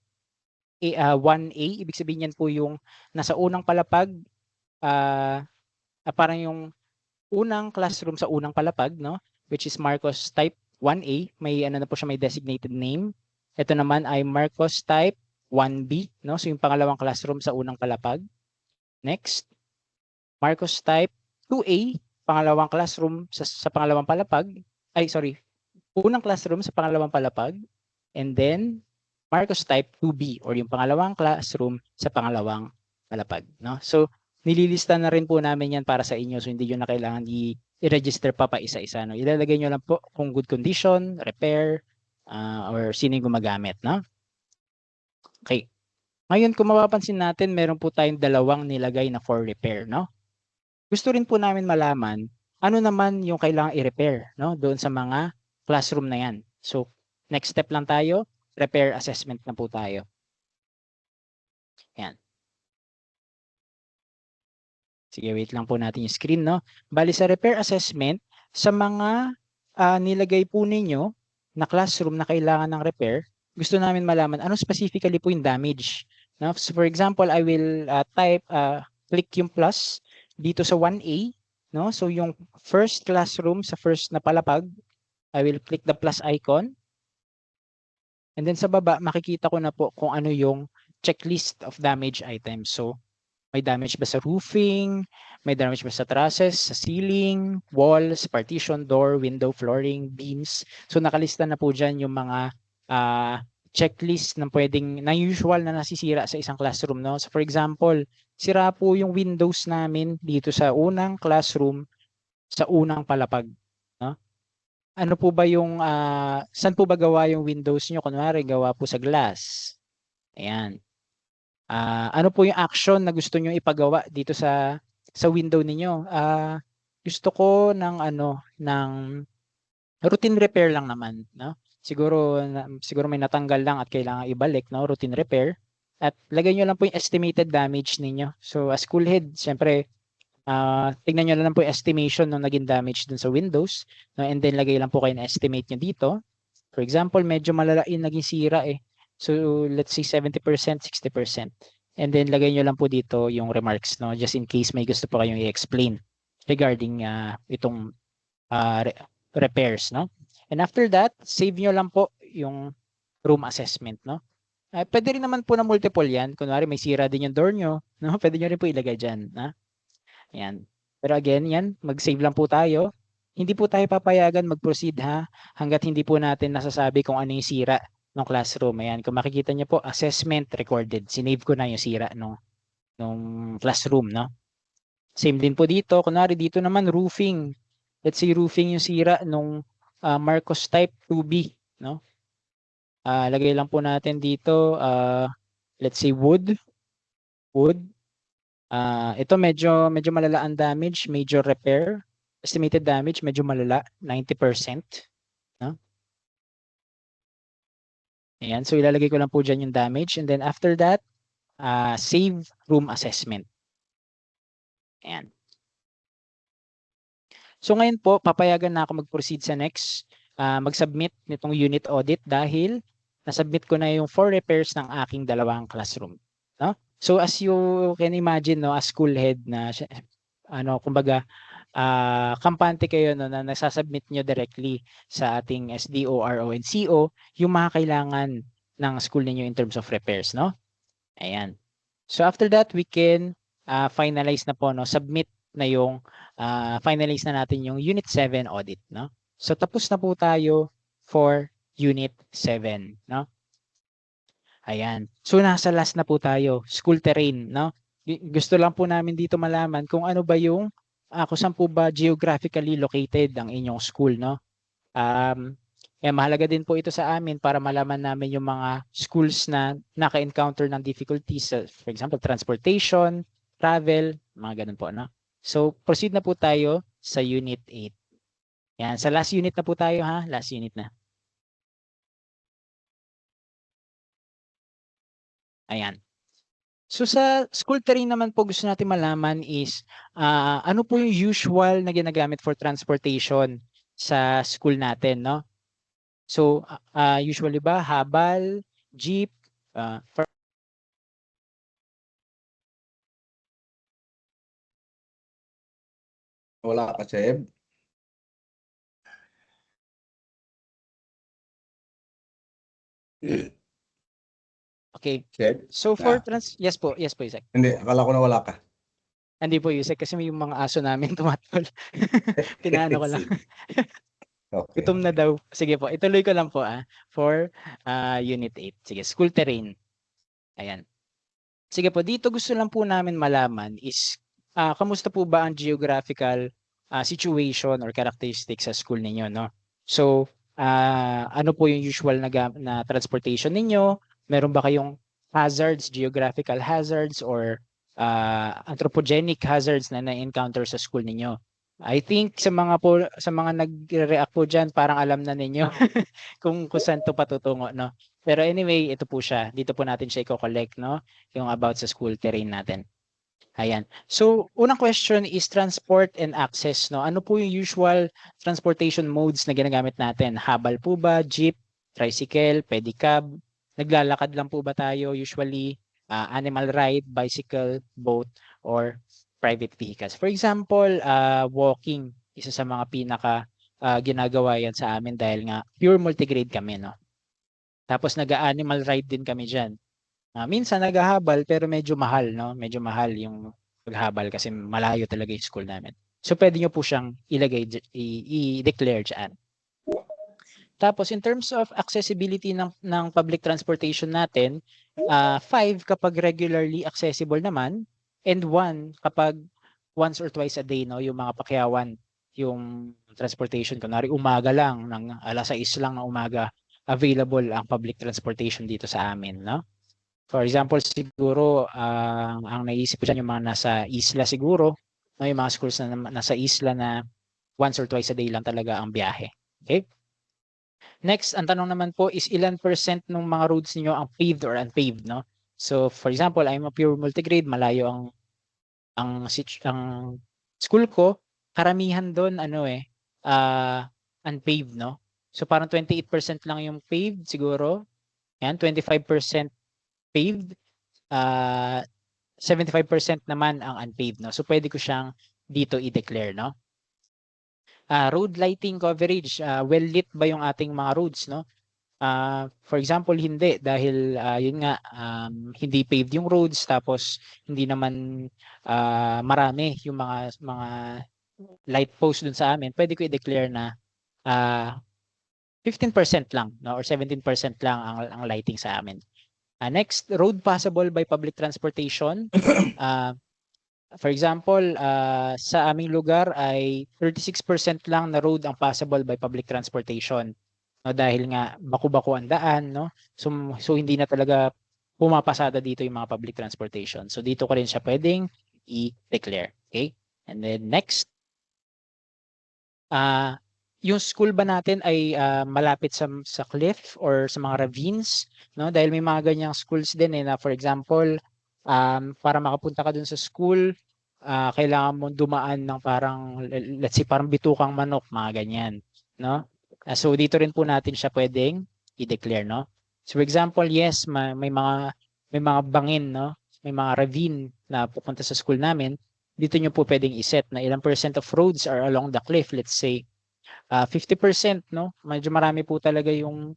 1A, ibig sabihin yan po yung nasa unang palapag, parang yung unang classroom sa unang palapag, no? Which is Marcos type 1A, may ano na po siya, may designated name. Ito naman ay Marcos type 1B, no? So yung pangalawang classroom sa unang palapag. Next, Marcos type 2A, pangalawang classroom sa pangalawang palapag. Unang classroom sa pangalawang palapag. And then Marcos type 2B, or yung pangalawang classroom sa pangalawang palapag, no? So nililista na rin po namin yan para sa inyo, so hindi nyo na kailangan i-register pa isa-isa, no? Ilalagay nyo lang po kung good condition, repair, or sino yung gumagamit, no? Okay. Ngayon, kung mapapansin natin, meron po tayong 2 nilagay na for repair, no? Gusto rin po namin malaman, ano naman yung kailangang i-repair, no? Doon sa mga classroom na yan. So, next step lang tayo, repair assessment na po tayo. Yan. Sige, wait lang po natin yung screen, no? Bali sa repair assessment, sa mga nilagay po ninyo na classroom na kailangan ng repair, gusto namin malaman ano specifically po yung damage. No? So for example, I will click yung plus dito sa 1A, no? So yung first classroom sa first na palapag, I will click the plus icon. And then sa baba, makikita ko na po kung ano yung checklist of damage items. So may damage ba sa roofing, may damage ba sa trusses, sa ceiling, walls, partition, door, window, flooring, beams. So nakalista na po dyan yung mga checklist ng na usual na nasisira sa isang classroom, no? So for example, sira po yung windows namin dito sa unang classroom sa unang palapag, no? Ano po ba yung saan po ba gawa yung windows nyo? Kunwari gawa po sa glass. Ayan. Ano po yung action na gusto niyo ipagawa dito sa window ninyo? Gusto ko ng routine repair lang naman, no? Siguro may natanggal lang at kailangan ibalik, no? Routine repair. At lagay niyo lang po yung estimated damage ninyo. So as school head, syempre, tignan niyo lang po yung estimation ng naging damage dun sa Windows, no? And then lagay lang po kayo na estimate niyo dito. For example, medyo malala yung naging sira eh. So let's say 70%, 60%. And then lagay niyo lang po dito yung remarks, no? Just in case may gusto pa kayong i-explain regarding itong repairs, no? And after that, save nyo lang po yung room assessment, no? Pwede rin naman po na multiple yan. Kunwari may sira din yung door nyo, no? Pwede nyo rin po ilagay dyan, na? Yan. Pero again, yan, mag-save lang po tayo. Hindi po tayo papayagan mag-proceed ha, hanggat hindi po natin nasasabi kung ano yung sira ng classroom. Ayan, kung makikita nyo po, assessment recorded. Sinave ko na yung sira nung classroom, no? Same din po dito. Kunwari dito naman, roofing. Let's say roofing yung sira nung Marcos type 2B, no? Lagay lang po natin dito, let's say wood. Ito medyo malala ang damage, major repair. Estimated damage, medyo malala, 90%. No? Ayan, so ilalagay ko lang po dyan yung damage. And then after that, save room assessment. Ayan. So ngayon po, papayagan na ako mag-proceed sa next, mag-submit nitong unit audit dahil nasubmit ko na yung 4 repairs ng aking dalawang classroom. No? So as you can imagine, no, as school head na, kumbaga, kampante kayo no, na nasasubmit nyo directly sa ating SDO, RO, and CO yung mga kailangan ng school ninyo in terms of repairs. No? Ayan. So after that, we can finalize na po, no, submit na yung finalize na natin yung Unit 7 audit. No? So tapos na po tayo for Unit 7. No? Ayan. So nasa last na po tayo, school terrain. No? Gusto lang po namin dito malaman kung ano ba yung kung saan po ba geographically located ang inyong school, no? Mahalaga din po ito sa amin para malaman namin yung mga schools na naka-encounter ng difficulties, for example, transportation, travel, mga ganun po, no? So, proceed na po tayo sa Unit 8. Yan, sa last unit na po tayo ha, last unit na. Ayan. So sa school terrain naman po gusto natin malaman is ano po yung usual na ginagamit for transportation sa school natin, no? So usually ba habal, jeep, Wala ka, Seb? okay. Seb? So for yes po, Isaac. Hindi, akala ko na wala ka. Hindi po Isaac kasi may yung mga aso namin tumatol. Pinaano ko lang. Okay. Gutom na daw. Sige po, ituloy ko lang po for Unit 8. Sige, school terrain. Ayan. Sige po, dito gusto lang po namin malaman is kamusta po ba ang geographical situation or characteristics sa school ninyo, no? So, ano po yung usual na transportation ninyo? Meron ba kayong hazards, geographical hazards or anthropogenic hazards na na-encounter sa school ninyo? I think sa mga nagre-react po diyan, parang alam na ninyo kung saan to patutungo, no? Pero anyway, ito po siya. Dito po natin siya i-collect, no? Yung about sa school terrain natin. Ayan. So, unang question is transport and access, no? Ano po yung usual transportation modes na ginagamit natin? Habal po ba, jeep, tricycle, pedicab? Naglalakad lang po ba tayo usually? Animal ride, bicycle, boat, or private vehicles? For example, walking, isa sa mga pinaka ginagawa yan sa amin dahil nga pure multigrade kami, no? Tapos nag-animal ride din kami dyan. Minsan naghahabal pero medyo mahal, no? Medyo mahal yung paghabal kasi malayo talaga yung school namin. So pwede nyo po siyang ilagay, i-declare dyan. Tapos in terms of accessibility ng public transportation natin, 5 kapag regularly accessible naman and 1 kapag once or twice a day, no? Yung mga pakyawan, yung transportation, kunwari umaga lang, ng alas 6 lang na umaga, available ang public transportation dito sa amin, no? For example, siguro ang naisip ko dyan yung mga nasa isla siguro, no, yung mga schools na nasa isla na once or twice a day lang talaga ang biyahe. Okay? Next, ang tanong naman po is ilan % ng mga roads niyo ang paved or unpaved, no? So, for example, I'm a pure multigrade, malayo ang school ko, karamihan doon unpaved, no? So parang 28% lang yung paved siguro. Yan, 25% paved, 75% naman ang unpaved, no? So pwede ko siyang dito i-declare, no? Road lighting coverage, well lit ba yung ating mga roads, no? For example, hindi dahil yun nga hindi paved yung roads tapos hindi naman marami yung mga light post dun sa amin. Pwede ko i-declare na 15% lang, no, or 17% lang ang lighting sa amin. Next, road passable by public transportation. For example, sa aming lugar ay 36% lang na road ang passable by public transportation. No, dahil nga baku-bako ang daan, no? So hindi na talaga pumapasada dito yung mga public transportation. So dito ko rin siya pwedeng i-declare. Okay? And then next, yung school ba natin ay malapit sa cliff or sa mga ravines, no? Dahil may mga ganyang schools din na for example, para makapunta ka dun sa school, kailangan mo dumaan ng parang let's say parang bitukang manok, mga ganyan, no? So dito rin po natin siya pwedeng i-declare, no? So for example, yes, may mga bangin, no? May mga ravine na pupunta sa school namin. Dito nyo po pwedeng iset na ilang % of roads are along the cliff. Let's say 50%, no? Medyo marami po talaga yung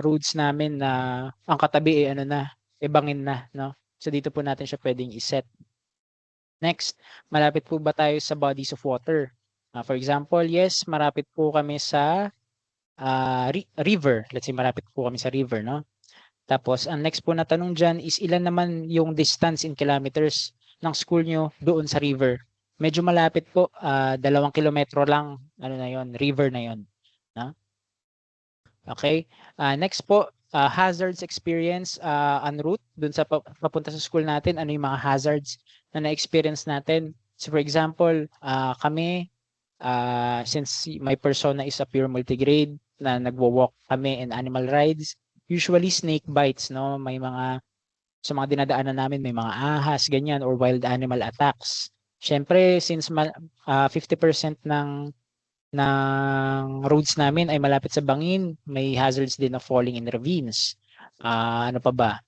roads namin na ang katabi bangin na, no? So dito po natin siya pwedeng iset. Next, malapit po ba tayo sa bodies of water? For example, yes, marapit po kami sa river. Let's say malapit po kami sa river, no? Tapos, ang next po na tanong dyan is ilan naman yung distance in kilometers ng school nyo doon sa river? Medyo malapit po, 2 kilometro lang, river na yon. No? Okay, next po, hazards experience en route dun sa papunta sa school natin. Ano yung mga hazards na na-experience natin? So for example, kami, since my persona is a pure multigrade na nagwo-walk kami in animal rides, usually snake bites, no? May sa mga dinadaanan namin may mga ahas, ganyan, or wild animal attacks. Syempre, since 50% ng roads namin ay malapit sa bangin, may hazards din of falling in ravines. Ano pa ba?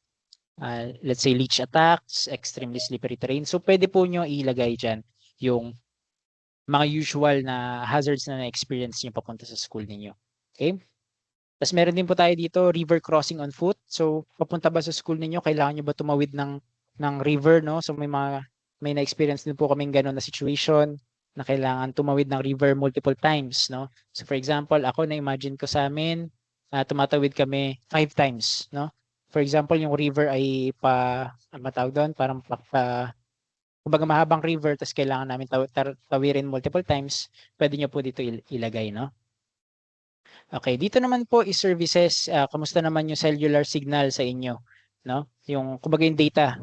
Let's say leech attacks, extremely slippery terrain. So pwede po nyo ilagay dyan yung mga usual na hazards na na-experience nyo papunta sa school ninyo. Okay? Tapos meron din po tayo dito, river crossing on foot. So papunta ba sa school ninyo, kailangan nyo ba tumawid ng river, no? So may na-experience din po kaming gano'n na situation na kailangan tumawid ng river multiple times, no? So for example, ako na-imagine ko sa amin, tumatawid kami 5 times, no? For example, yung river ay matawag doon, parang kumbaga mahabang river, tapos kailangan namin tawirin multiple times, pwede nyo po dito ilagay, no? Okay, dito naman po is services, kamusta naman yung cellular signal sa inyo, no? Yung kumbaga yung data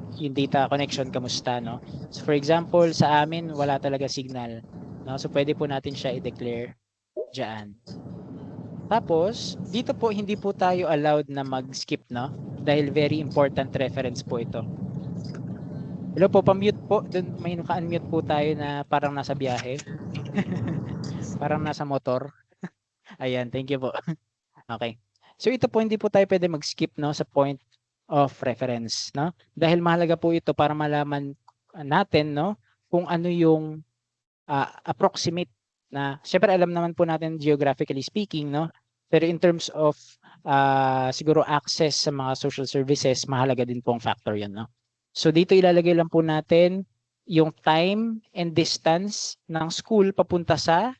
connection kamusta, no? So for example, sa amin wala talaga signal, no? So pwede po natin siya i-declare diyan. Tapos, dito po hindi po tayo allowed na mag-skip, no? Dahil very important reference po ito. Hello po, pa-mute po. Doon may naka-unmute po tayo na parang nasa biyahe. Parang nasa motor. Ayan, thank you po. Okay. So ito po, hindi po tayo pwede mag-skip, no, sa point of reference, no? Dahil mahalaga po ito para malaman natin, no, kung ano yung approximate na, syempre alam naman po natin geographically speaking, no? Pero in terms of siguro access sa mga social services, mahalaga din po ang factor yun, no? So dito ilalagay lang po natin yung time and distance ng school papunta sa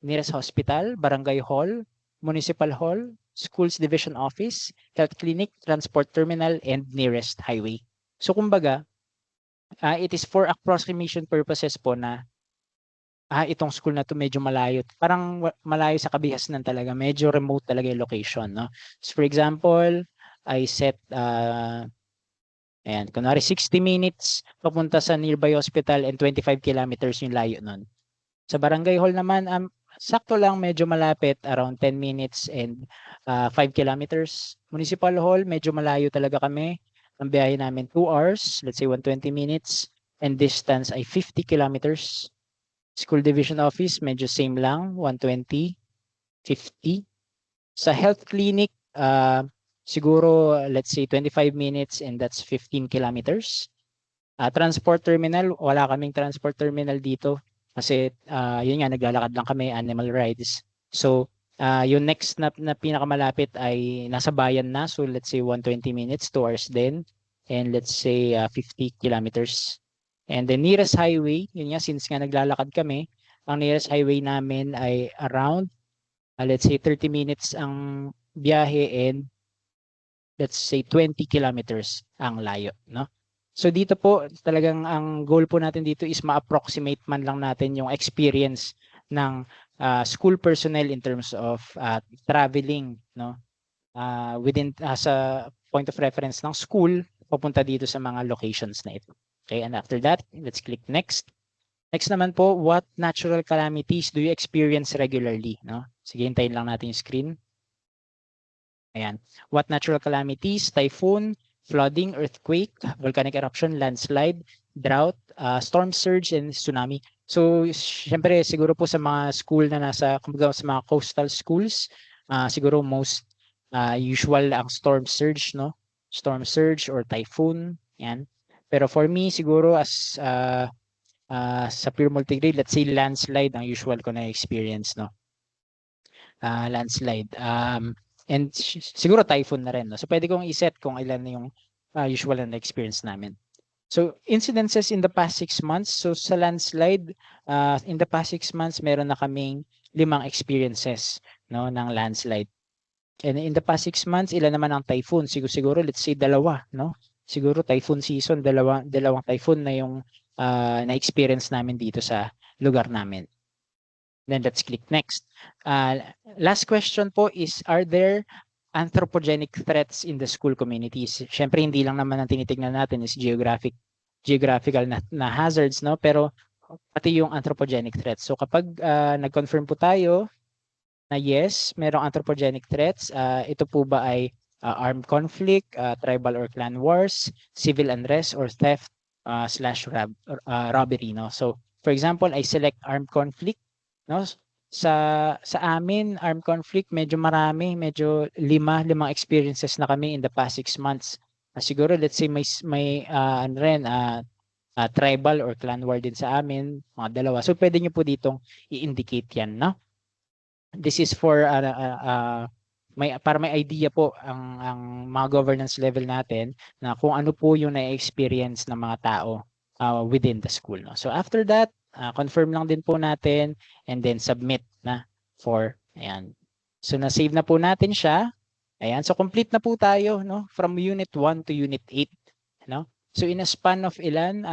nearest hospital, barangay hall, municipal hall, schools division office, health clinic, transport terminal, and nearest highway. So kumbaga, it is for approximation purposes po na itong school na to medyo malayo. Parang malayo sa Kabihasnan talaga. Medyo remote talaga yung location, no? So for example, I set Ayan, kunwari 60 minutes papunta sa nearby hospital and 25 kilometers yung layo nun. Sa barangay hall naman, sakto lang, medyo malapit, around 10 minutes and 5 kilometers. Municipal hall, medyo malayo talaga kami. Ang biyahe namin 2 hours, let's say 120 minutes, and distance ay 50 kilometers. School division office, medyo same lang, 120, 50. Sa health clinic, siguro let's say 25 minutes and that's 15 kilometers. Transport terminal, wala kaming transport terminal dito kasi yun nga, naglalakad lang kami, animal rides. So yung next na pinakamalapit ay nasa bayan na, so let's say 120 minutes, 2 hours din, and let's say 50 kilometers. And the nearest highway, yun nga, since nga naglalakad kami, ang nearest highway namin ay around let's say 30 minutes ang biyahe and let's say 20 kilometers ang layo, no? So dito po talagang ang goal po natin dito is ma-approximate man lang natin yung experience ng school personnel in terms of traveling, no? Within sa point of reference ng school papunta dito sa mga locations na ito. Okay, and after that, let's click next. Next naman po, what natural calamities do you experience regularly, no? Sige, hintayin lang natin yung screen. Ayan. What natural calamities? Typhoon, flooding, earthquake, volcanic eruption, landslide, drought, storm surge, and tsunami. So, syempre, siguro po sa mga school na nasa, kumbaga sa mga coastal schools, siguro most usual ang storm surge, no? Storm surge or typhoon. Yan. Pero for me, siguro as sa pure multigrade, let's say landslide ang usual ko na experience, no? Landslide. And siguro typhoon na rin, no? So pwede kong iset kung ilan yung usual na experience namin. So incidences in the past 6 months. So sa landslide, in the past 6 months, meron na kaming 5 experiences, no, ng landslide. And in the past 6 months, ilan naman ang typhoon? Siguro let's say 2, no? Siguro typhoon season, dalawang typhoon na yung na-experience namin dito sa lugar namin. Then let's click next. Last question po is, are there anthropogenic threats in the school communities? Syempre, hindi lang naman ang tinitignan natin is geographical na hazards, no? Pero pati yung anthropogenic threats. So kapag nag-confirm po tayo na yes, merong anthropogenic threats, ito po ba ay armed conflict, tribal or clan wars, civil unrest, or theft / robbery, no? So for example, I select armed conflict, no? Sa amin, armed conflict, medyo marami, medyo 5 experiences na kami in the past 6 months. Siguro let's say may ano rin, tribal or clan war din sa amin, mga 2. So pwede nyo po ditong i-indicate yan, no? This is for para may idea po ang mga governance level natin na kung ano po yung na-experience ng mga tao within the school, no? So after that, confirm lang din po natin and then submit na for, ayan. So na-save na po natin siya. Ayan, so complete na po tayo, no? From unit 1 to unit 8, no? So in a span of ilan,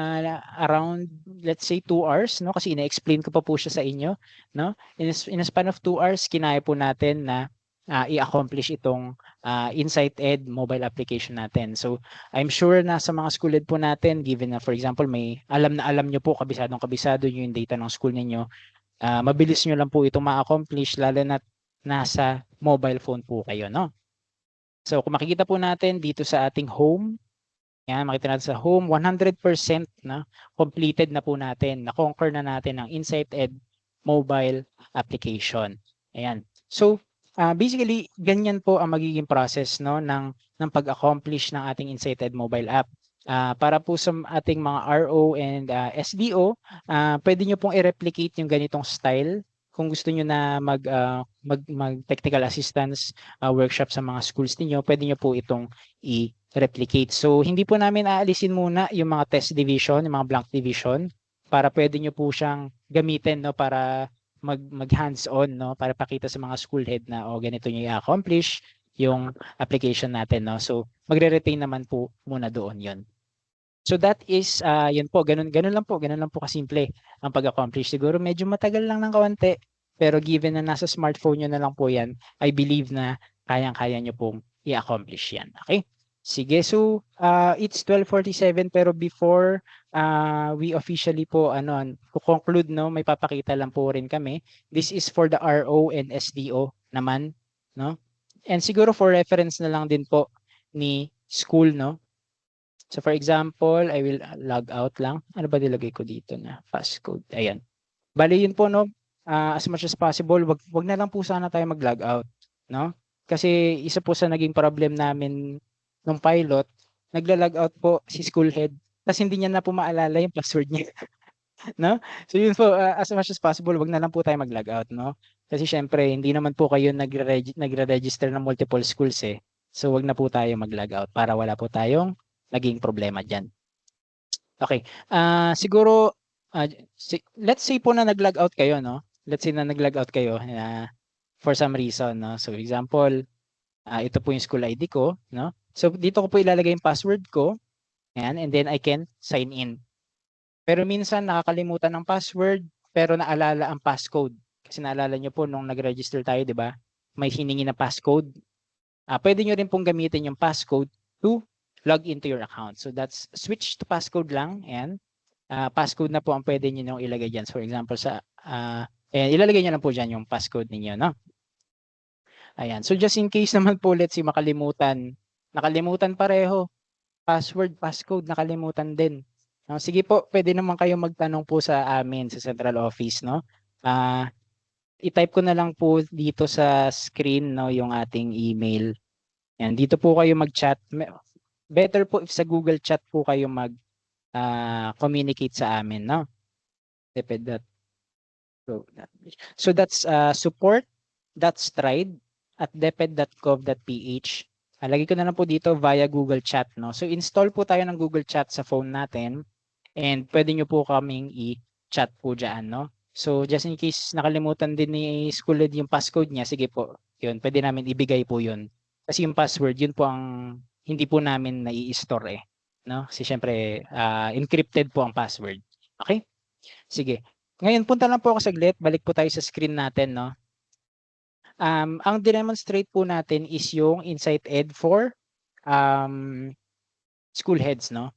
around let's say 2 hours, no? Kasi ina-explain ko pa po siya sa inyo, no? In a span of 2 hours, kinaya po natin na i-accomplish itong Insight Ed mobile application natin. So I'm sure na sa mga school ed po natin, given na for example may alam nyo po, kabisado nyo yung data ng school ninyo, mabilis nyo lang po itong ma-accomplish, lalo na nasa mobile phone po kayo, no? So kung makikita po natin dito sa ating home, yan, makita natin sa home, 100% na completed na po natin, na-conquer na natin ang Insight Ed mobile application. Ayan. So basically, ganyan po ang magiging process, no, ng pag-accomplish ng ating Insight Ed mobile app. Para po sa ating mga RO and SDO, pwede nyo pong i-replicate yung ganitong style. Kung gusto nyo na mag-technical assistance workshop sa mga schools niyo, pwede nyo po itong i-replicate. So, hindi po namin aalisin muna yung mga test division, yung mga blank division, para pwede nyo po siyang gamitin, no, para mag hands-on, no, para pakita sa mga school head na ganito nyo i-accomplish yung application natin, no. So magre-retain naman po muna doon 'yon. So that is yun po, ganun lang po kasimple ang pag-accomplish. Siguro medyo matagal lang ng kaunti, pero given na nasa smartphone nyo na lang po yan, I believe na kayang-kaya nyo pong i-accomplish yan. Okay? Sige, so it's 12:47 pero before we officially po to conclude no, may papakita lang po rin kami. This is for the RO and SDO naman, no? And siguro for reference na lang din po ni school, no? So for example, I will log out lang. Ano ba nilagay ko dito na passcode? Ayan. Bali yun po no, as much as possible, wag na lang po sana tayo mag-log out, no? Kasi isa po sa naging problem namin nung pilot, nagla-log out po si school head tapos hindi niya na po maalala yung password niya, no? So yun po, as much as possible, wag na lang po tayo mag-log out, no? Kasi syempre, hindi naman po kayo nagre-register ng multiple schools eh. So wag na po tayo mag-log out para wala po tayong naging problema diyan. Okay. Siguro let's say po na nag-log out kayo, no? Let's say na nag-log out kayo for some reason, no? So example, ito po yung school ID ko, no? So dito ko po ilalagay yung password ko. Ayan, and then I can sign in. Pero minsan nakakalimutan ng password pero naalala ang passcode. Kasi naalala nyo po nung nag-register tayo, di ba? May hiningi na passcode. Pwede nyo rin pong gamitin yung passcode to log into your account. So that's switch to passcode lang and passcode na po ang pwede nyo ilagay dyan. So for example, ilalagay nyo lang po dyan yung passcode ninyo, no? Ayan. So just in case naman po, let's say nakalimutan pareho. Password, passcode, nakalimutan din. No, sige po, pwede naman kayo magtanong po sa amin sa central office, no? I-type ko na lang po dito sa screen, no, yung ating email. Yan, dito po kayo mag-chat. Better po if sa Google Chat po kayo communicate sa amin, no? So that's support.stride@deped.gov.ph. Lagay ko na lang po dito via Google Chat, no? So install po tayo ng Google Chat sa phone natin and pwede nyo po kaming i-chat po dyan, no? So just in case nakalimutan din ni school head yung passcode niya, sige po, yun, pwede namin ibigay po yun. Kasi yung password, yun po ang hindi po namin nai-store no? Kasi syempre, encrypted po ang password. Okay? Sige. Ngayon, punta lang po ako saglit, balik po tayo sa screen natin, no? Ang demonstrate po natin is yung Insight Ed for school heads, no?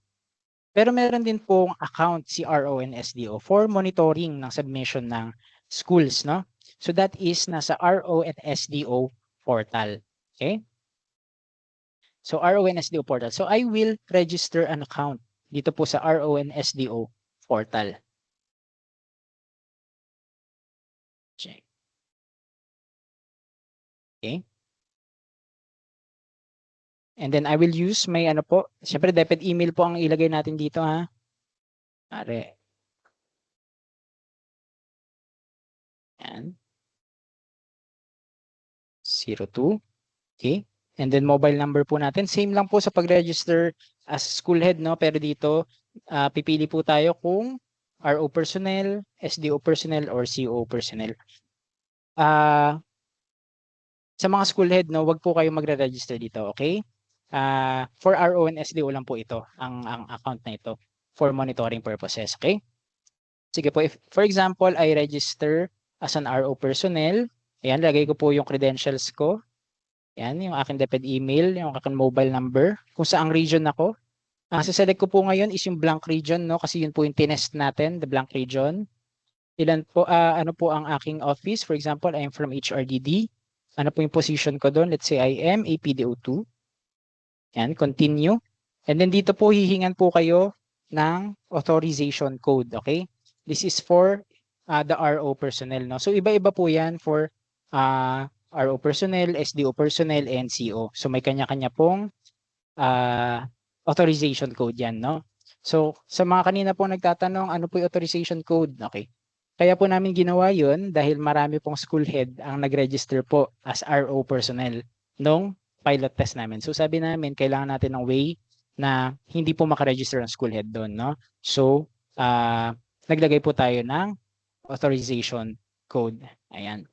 Pero meron din pong account si RO and SDO for monitoring ng submission ng schools, no? So that is nasa RO and SDO portal. Okay? So RO and SDO portal. So I will register an account dito po sa RO and SDO portal. Check. Okay. And then I will use may syempre dapat email po ang ilagay natin dito ha. Are. Yan. 02. Okay. And then mobile number po natin. Same lang po sa pag-register as school head, no? Pero dito, pipili po tayo kung RO personnel, SDO personnel, or CO personnel. Sa mga school head, no, wag po kayo magre-register dito, okay? For RO and SDO lang po ito, ang account na ito for monitoring purposes, okay? Sige po, if for example, I register as an RO personnel, ayan, lagay ko po yung credentials ko. Yan, yung aking DepEd email, yung aking mobile number, kung saang region ako. Select ko po ngayon is yung blank region, no? Kasi yun po yung tinest natin, the blank region. Ilan po, ano po ang aking office? For example, I am from HRDD. Ano po yung position ko doon? Let's say I am APDO2. Yan, continue. And then dito po hihingan po kayo ng authorization code, okay? This is for the RO personnel, no? So iba-iba po yan for RO personnel, SDO personnel, and CO. So may kanya-kanya pong authorization code yan, no? So sa mga kanina po nagtatanong, ano po yung authorization code? Okay. Kaya po namin ginawa yun dahil marami pong school head ang nag-register po as RO personnel nung pilot test namin. So sabi namin, kailangan natin ng way na hindi po makaregister ang school head doon, no? So naglagay po tayo ng authorization code. Ayan.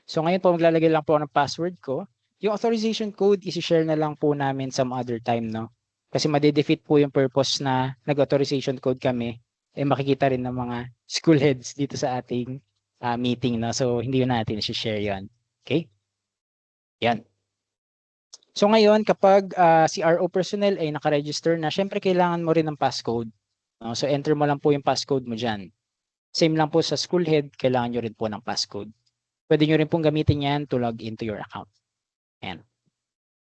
So ngayon po maglalagay lang po ng password ko. Yung authorization code isi-share na lang po namin some other time, no? Kasi madedefeat po yung purpose na nag-authorization code kami. Makikita rin ng mga school heads dito sa ating meeting, no? So hindi yun natin isi-share yan. Okay? Yan. So ngayon, kapag si RO personnel ay nakaregister na, syempre kailangan mo rin ng passcode. No? So enter mo lang po yung passcode mo dyan. Same lang po sa school head, kailangan nyo rin po ng passcode. Pwede nyo rin pong gamitin yan to log into your account. Ayan.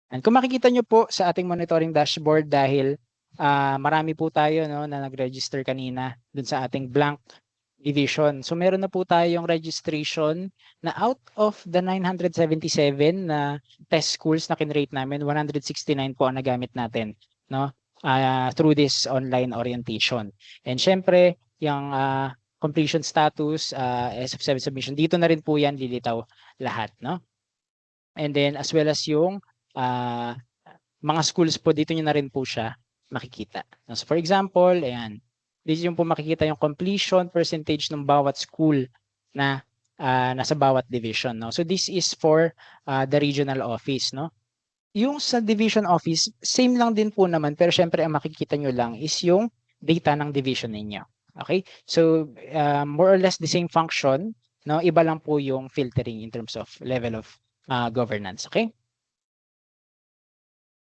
And kung makikita nyo po sa ating monitoring dashboard dahil marami po tayo no, na nag-register kanina dun sa ating blank division. So meron na po tayong registration na out of the 977 na test schools na kinrate namin, 169 po ang nagamit natin no, through this online orientation. And syempre, yung completion status, SF7 submission, dito na rin po yan lilitaw lahat. No? And then as well as yung mga schools po, dito nyo na rin po siya makikita. So for example, ayan, dito yung po makikita yung completion percentage ng bawat school na nasa bawat division. No? So this is for the regional office. No? Yung sa division office, same lang din po naman, pero syempre ang makikita nyo lang is yung data ng division ninyo. Okay? So more or less the same function, no? Iba lang po yung filtering in terms of level of governance. Okay?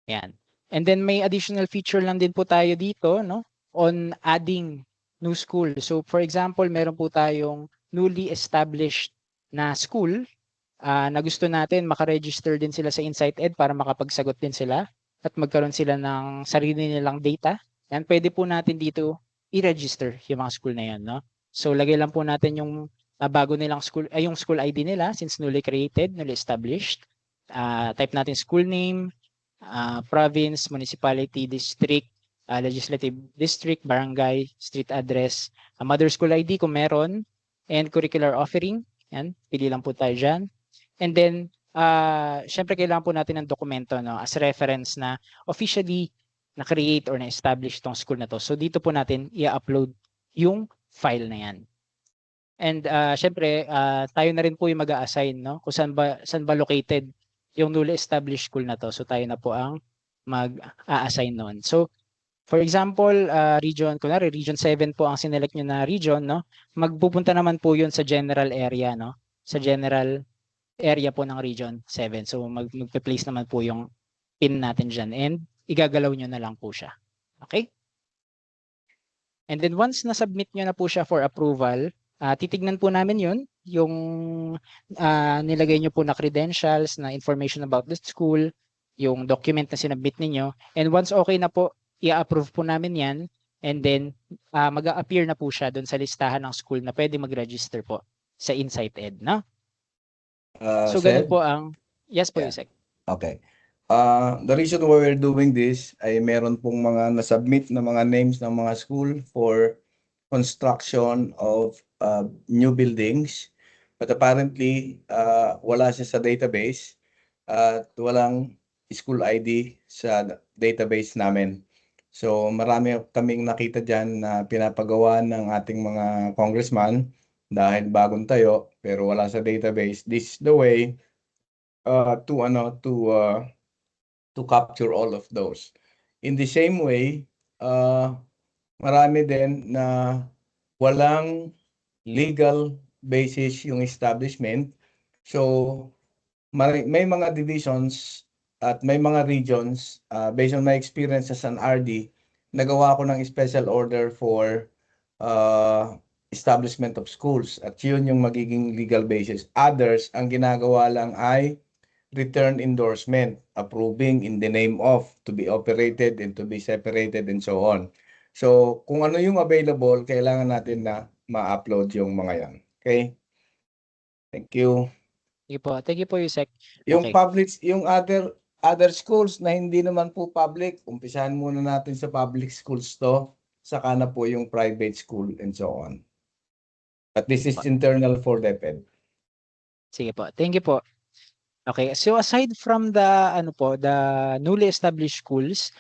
Yan. And then may additional feature lang din po tayo dito, no? On adding new school. So for example, meron po tayong newly established na school na gusto natin makaregister din sila sa InsightEd para makapagsagot din sila at magkaroon sila ng sarili nilang data. Yan, pwede po natin dito i-register yung mga school na yan, no? So lagay lang po natin yung bago nilang school, yung school ID nila since newly created, newly established. Type natin school name, province, municipality, district, legislative district, barangay, street address, mother school ID kung meron, and curricular offering. Yan, pili lang po tayo dyan. And then, syempre kailangan po natin ng dokumento no, as reference na officially na-create or na-establish itong school na to. So dito po natin i-upload yung file na yan. And syempre, tayo na rin po yung mag-a-assign no, kung saan ba located yung newly established school na to. So tayo na po ang mag-a-assign noon. So for example, region 7 po ang sinelect nyo na region, no? Magpupunta naman po yun sa general area, no? Sa general area po ng region 7. So magpe-place naman po yung pin natin dyan and igagalaw nyo na lang po siya. Okay? And then once na-submit nyo na po siya for approval, titignan po namin yun, yung nilagay nyo po na credentials, na information about the school, yung document na sinabit ninyo. And once okay na po, i-approve po namin yan. And then, mag-a-appear na po siya doon sa listahan ng school na pwede mag-register po sa InsightEd. No? So, ganun po ang... Yes po, Yeah. Yusek. Okay. The reason why we're doing this ay meron pong mga nasubmit na mga names ng mga school for construction of new buildings. But apparently, wala siya sa database at walang school ID sa database namin. So marami kaming nakita dyan na pinapagawa ng ating mga congressman dahil bagong tayo pero wala sa database. This is the way to capture all of those. In the same way, marami din na walang legal basis yung establishment. So may mga divisions at may mga regions, based on my experience as an RD, nagawa ko ng special order for establishment of schools at yun yung magiging legal basis. Others, ang ginagawa lang ay return endorsement, approving in the name of, to be operated and to be separated and so on. So kung ano yung available, kailangan natin na ma-upload yung mga yan. Okay? Thank you. Thank you po, Yusek. Yung Okay. public, yung other schools na hindi naman po public, umpisahan muna natin sa public schools to, saka na po yung private school and so on. But this is internal for DepEd. Sige po. Thank you po. Okay, so aside from the the newly established schools,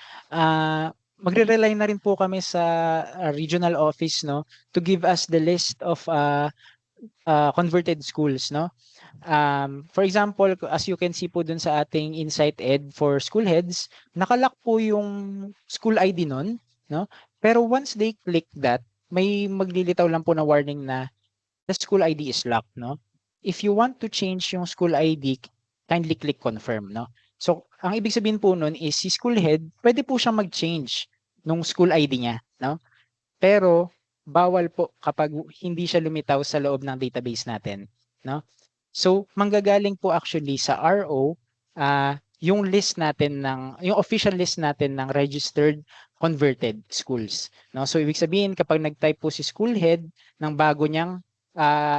magre-rely na rin po kami sa regional office no to give us the list of converted schools no. For example, as you can see po dun sa ating InsightEd for school heads, nakalock po yung school ID nun, no? Pero once they click that, may maglilitaw lang po na warning na the school ID is locked, no? If you want to change yung school ID, kindly click confirm, no? So, ang ibig sabihin po nun is si school head, pwede po siyang mag-change nung school ID niya, no? Pero bawal po kapag hindi siya lumitaw sa loob ng database natin, no? So, manggagaling po actually sa RO yung list natin yung official list natin ng registered converted schools, no? So, ibig sabihin kapag nag-type po si school head ng bago niyang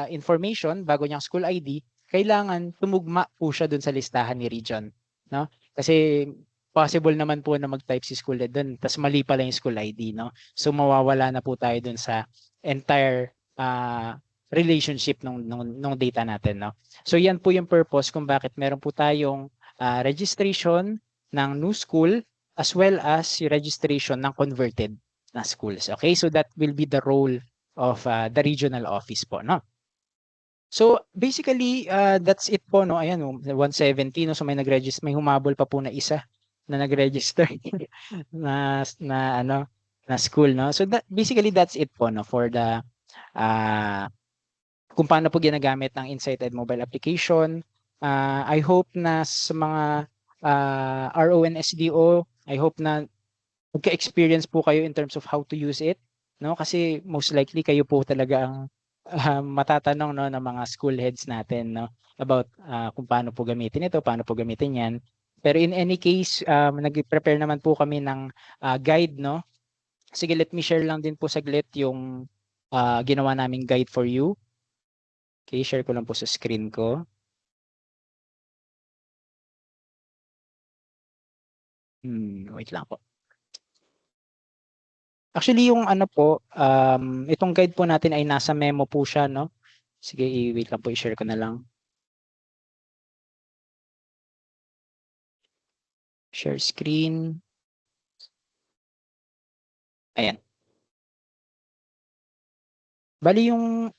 information, bago niyang school ID, kailangan tumugma po siya dun sa listahan ni region, no? Kasi possible naman po na mag-type si school head dun, tas mali pala yung school ID, no? So mawawala na po tayo dun sa entire relationship nung data natin, no? So yan po yung purpose kung bakit meron po tayong registration ng new school as well as yung registration ng converted na schools. Okay? So that will be the role of the regional office po, no? So basically that's it po, no? Ayan, 170, no? So may nag-register, may humabol pa po na isa na nag-register na school, no? So basically that's it po, no, for the kung paano po ginagamit ng InsightEd mobile application. I hope na sa mga RO and SDO, I hope na magka-experience po kayo in terms of how to use it, no? Kasi most likely kayo po talaga ang matatanong, no, ng mga school heads natin, no, about kung paano po gamitin ito, paano po gamitin yan. Pero in any case, nag-prepare naman po kami ng guide, no? Sige, let me share lang din po saglit yung ginawa naming guide for you. Okay, share ko lang po sa screen ko. Wait lang po. Actually, yung ano po, itong guide po natin ay nasa memo po siya, no? Sige, wait lang po, i-share ko na lang. Share screen. Ayan. Bali yung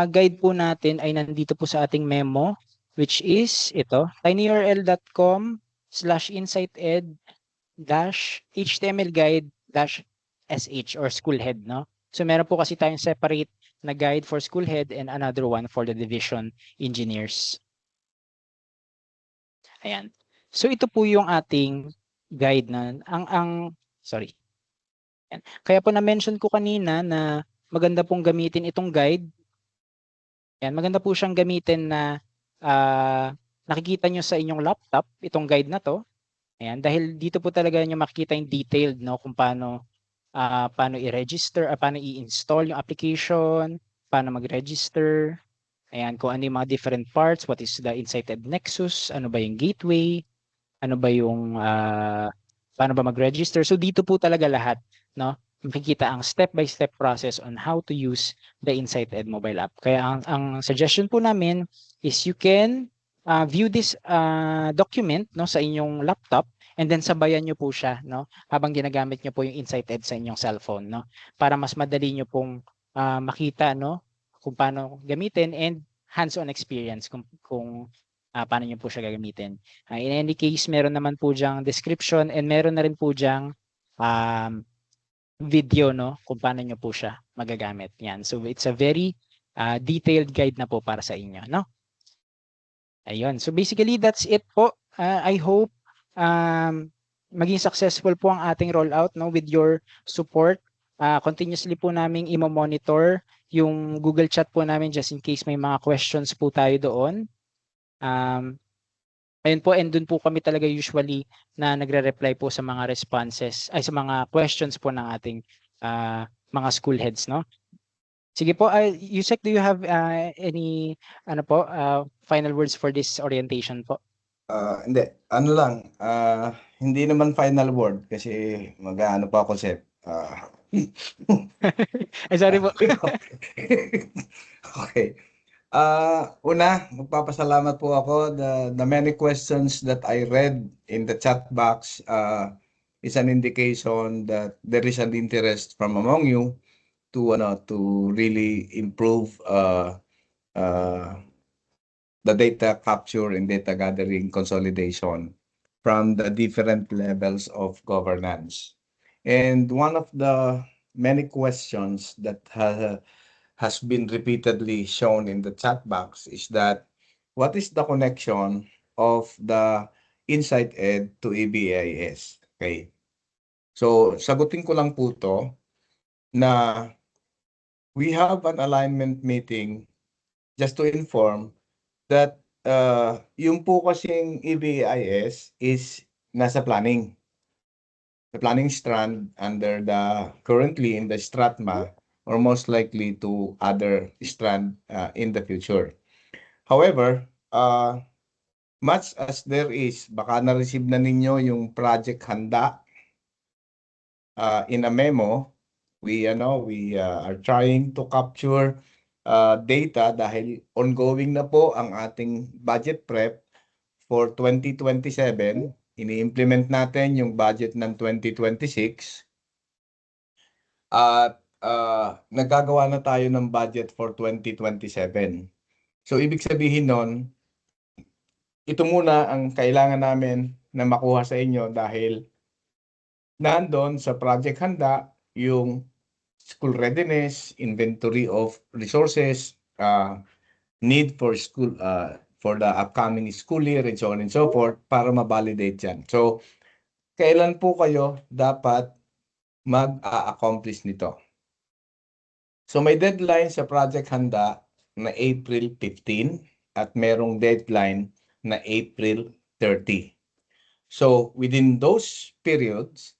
guide po natin ay nandito po sa ating memo, which is ito, tinyurl.com/insightEd-htmlguide-sh or schoolhead, no? So meron po kasi tayong separate na guide for schoolhead and another one for the division engineers. Ayan. So ito po yung ating guide na sorry. Ayan. Kaya po na-mention ko kanina na maganda pong gamitin itong guide. Ayan, maganda po siyang gamitin na nakikita nyo sa inyong laptop itong guide na to. Ayan, dahil dito po talaga nyo makikita yung detailed, no, kung paano i-register, paano i-install yung application, paano mag-register. Ayan, kung ano yung mga different parts, what is the InsightEd Nexus, ano ba yung gateway, ano ba yung paano ba mag-register. So dito po talaga lahat, no? Makikita ang step-by-step process on how to use the InsightEd mobile app. Kaya ang suggestion po namin is you can view this document, no, sa inyong laptop and then sabayan nyo po siya, no, habang ginagamit nyo po yung InsightEd sa inyong cellphone, no, para mas madali nyo pong makita, no, kung paano gamitin and hands-on experience kung paano nyo po siya gagamitin. In any case, meron naman po diyang description and meron na rin po diyang video, no, kung paano nyo po siya magagamit. Yan. So it's a very detailed guide na po para sa inyo, no? Ayun. So basically that's it po. I hope maging successful po ang ating rollout, no, with your support. Continuously po naming i-monitor yung Google Chat po namin just in case may mga questions po tayo doon. Ayun po, and dun po kami talaga usually na nagre-reply po sa mga responses, sa mga questions po ng ating mga school heads, no? Sige po, Yusek, do you have any final words for this orientation po? Hindi, ano lang, hindi naman final word kasi mag-ano pa ako, Seth. Sorry po. Okay. Una, magpapasalamat po ako. The many questions that I read in the chat box is an indication that there is an interest from among you to really improve the data capture and data gathering consolidation from the different levels of governance. And one of the many questions that has been repeatedly shown in the chat box is that what is the connection of the Insight Ed to ABIS. Okay. So, sagutin ko lang po to na we have an alignment meeting just to inform that yung po kasing ABIS is nasa planning. The planning strand under the currently in the Stratma or most likely to other strand in the future. However, much as there is, baka na-receive na ninyo yung project handa in a memo, we are trying to capture data dahil ongoing na po ang ating budget prep for 2027. Ini-implement natin yung budget ng 2026 at nagagawa na tayo ng budget for 2027. So ibig sabihin nun, ito muna ang kailangan namin na makuha sa inyo dahil nandun sa project handa yung school readiness, inventory of resources, need for school for the upcoming school year and so on and so forth para ma-validate yan. So, kailan po kayo dapat mag-accomplish nito? So, may deadline sa project handa na April 15 at merong deadline na April 30. So, within those periods,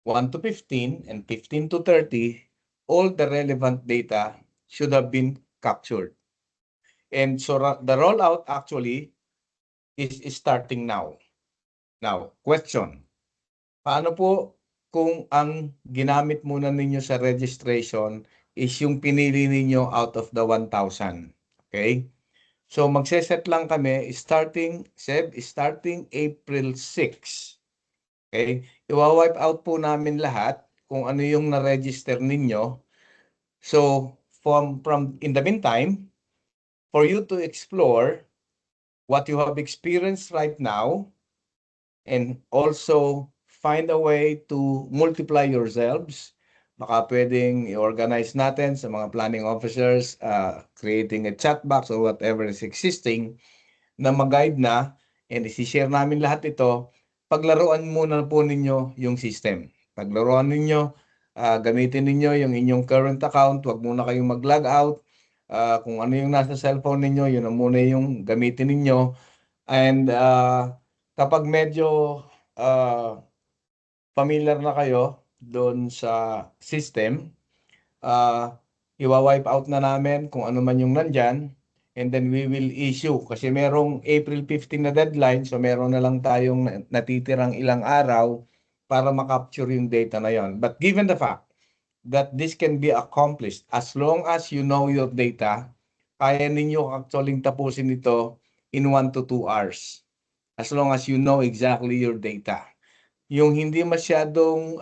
1 to 15 and 15 to 30, all the relevant data should have been captured. And so the rollout actually is starting now. Now, question. Paano po kung ang ginamit muna ninyo sa registration is yung pinili ninyo out of the 1,000? Okay? So magseset lang kami starting April 6. Okay? Iwa-wipe out po namin lahat kung ano yung na-register ninyo. So from in the meantime, for you to explore what you have experienced right now and also find a way to multiply yourselves. Baka pwedeng i-organize natin sa mga planning officers, creating a chat box or whatever is existing na mag-guide na and isi-share namin lahat ito. Paglaruan muna po ninyo yung system. Paglaruan ninyo, gamitin ninyo yung inyong current account, huwag muna kayong mag-log out. Kung ano yung nasa cellphone ninyo, yun ang muna yung gamitin ninyo. And kapag medyo familiar na kayo doon sa system, iwa-wipe out na namin kung ano man yung nandyan. And then we will issue. Kasi merong April 15 na deadline, so meron na lang tayong natitirang ilang araw para makapture yung data na yon. But given the fact that this can be accomplished as long as you know your data, kaya ninyo actually tapusin ito in 1 to 2 hours. As long as you know exactly your data. Yung hindi masyadong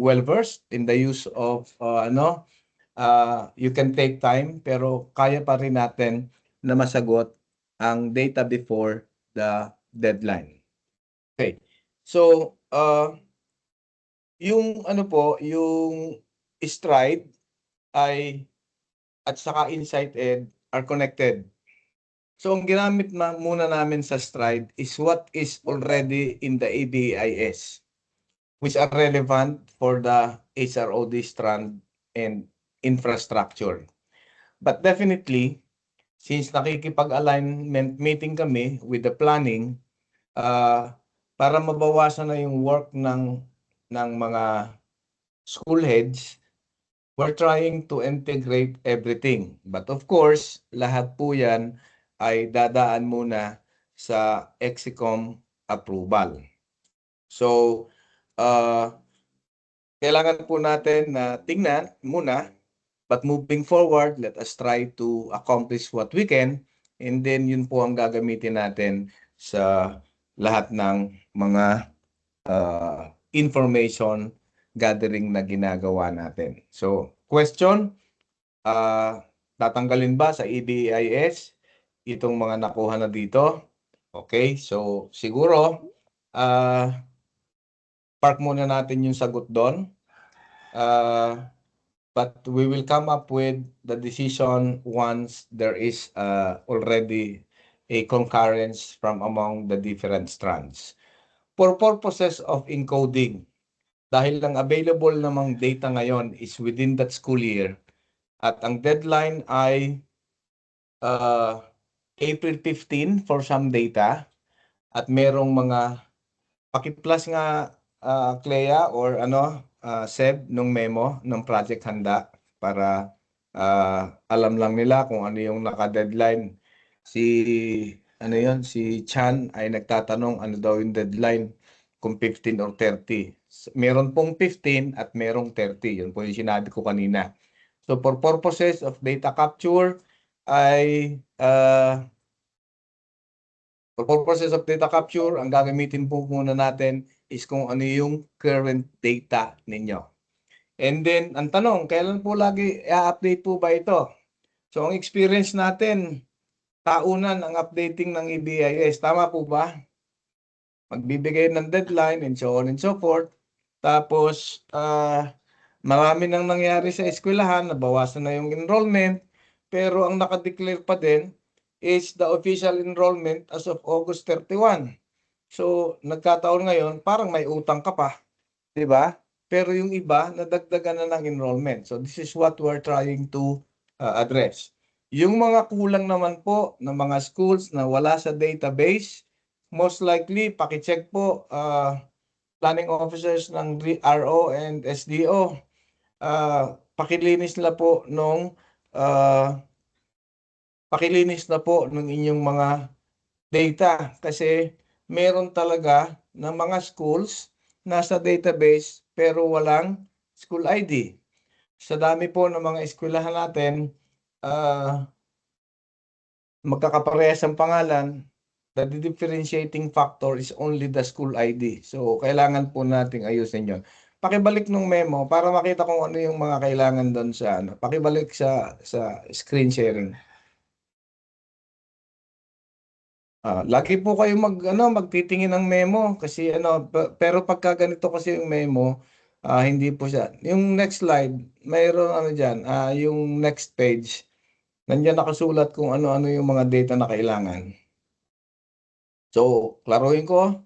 well-versed in the use of you can take time pero kaya pa rin natin na masagot ang data before the deadline. Okay. So, yung yung Stride ay at saka Insight Ed are connected. So, ang ginamit muna namin sa Stride is what is already in the ABIS, which are relevant for the HROD strand and infrastructure. But definitely, since nakikipag-alignment meeting kami with the planning, para mabawasan na yung work ng mga school heads, we're trying to integrate everything. But of course, lahat po yan ay dadaan muna sa EXICOM approval. So, kailangan po natin na tingnan muna, but moving forward, let us try to accomplish what we can, and then yun po ang gagamitin natin sa lahat ng mga information gathering na ginagawa natin. So, question, tatanggalin ba sa ABIS itong mga nakuha na dito? Okay, so siguro, park muna natin yung sagot doon. But we will come up with the decision once there is already a concurrence from among the different strands. For purposes of encoding, dahil ang available namang data ngayon is within that school year, at ang deadline ay April 15 for some data, at merong mga paki-plus nga Clea or Seb nung memo ng project handa para alam lang nila kung ano yung naka-deadline. Si Chan ay nagtatanong ano daw yung deadline, kung 15 or 30. Meron pong 15 at merong 30. Yun po yung sinabi ko kanina. So for purposes of data capture ay for purposes of data capture, ang gagamitin po muna natin is kung ano yung current data ninyo. And then, ang tanong, kailan po lagi i-update po ba ito? So, ang experience natin, taunan ang updating ng EBIS. Tama po ba? Magbibigay ng deadline and so on and so forth. Tapos, marami nang nangyari sa eskwelahan, nabawasan na yung enrollment, pero ang nakadeclare pa din is the official enrollment as of August 31. So, nagkataon ngayon, parang may utang ka pa, di ba? Pero yung iba, nadagdagan na ng enrollment. So, this is what we're trying to address. Yung mga kulang naman po ng mga schools na wala sa database, most likely, pakicheck po planning officers ng RO and SDO. Pakilinis na po nung inyong mga data kasi meron talaga ng mga schools nasa database pero walang school ID. Sa dami po ng mga eskwelahan natin, magkakaparehas ang pangalan, the differentiating factor is only the school ID. So, kailangan po nating ayusin yun. Pakibalik nung memo para makita kung ano yung mga kailangan doon sa Pakibalik sa screen sharing. Lagi po kayo magtitingin ng memo kasi pero pagka ganito kasi yung memo, hindi po siya. Yung next slide, mayroon diyan, yung next page. Nandiyan nakasulat kung ano-ano yung mga data na kailangan. So, klaruhin ko,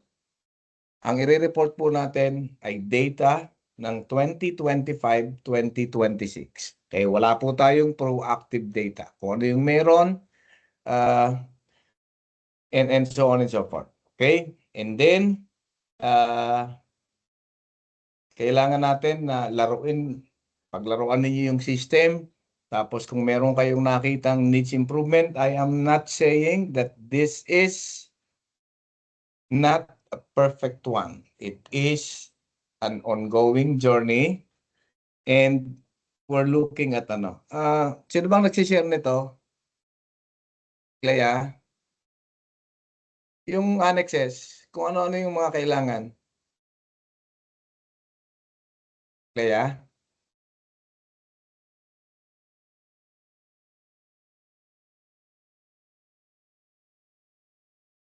ang i-report po natin ay data ng 2025-2026. Okay, wala po tayong proactive data. Kung ano yung meron, and so on and so forth. Okay? And then, kailangan natin na paglaruan ninyo yung system. Tapos kung meron kayong nakitang needs improvement, I am not saying that this is not a perfect one. It is an ongoing journey and we're looking at sino bang nagsishare nito? Clea? Yung annexes, kung ano-ano yung mga kailangan. Clea?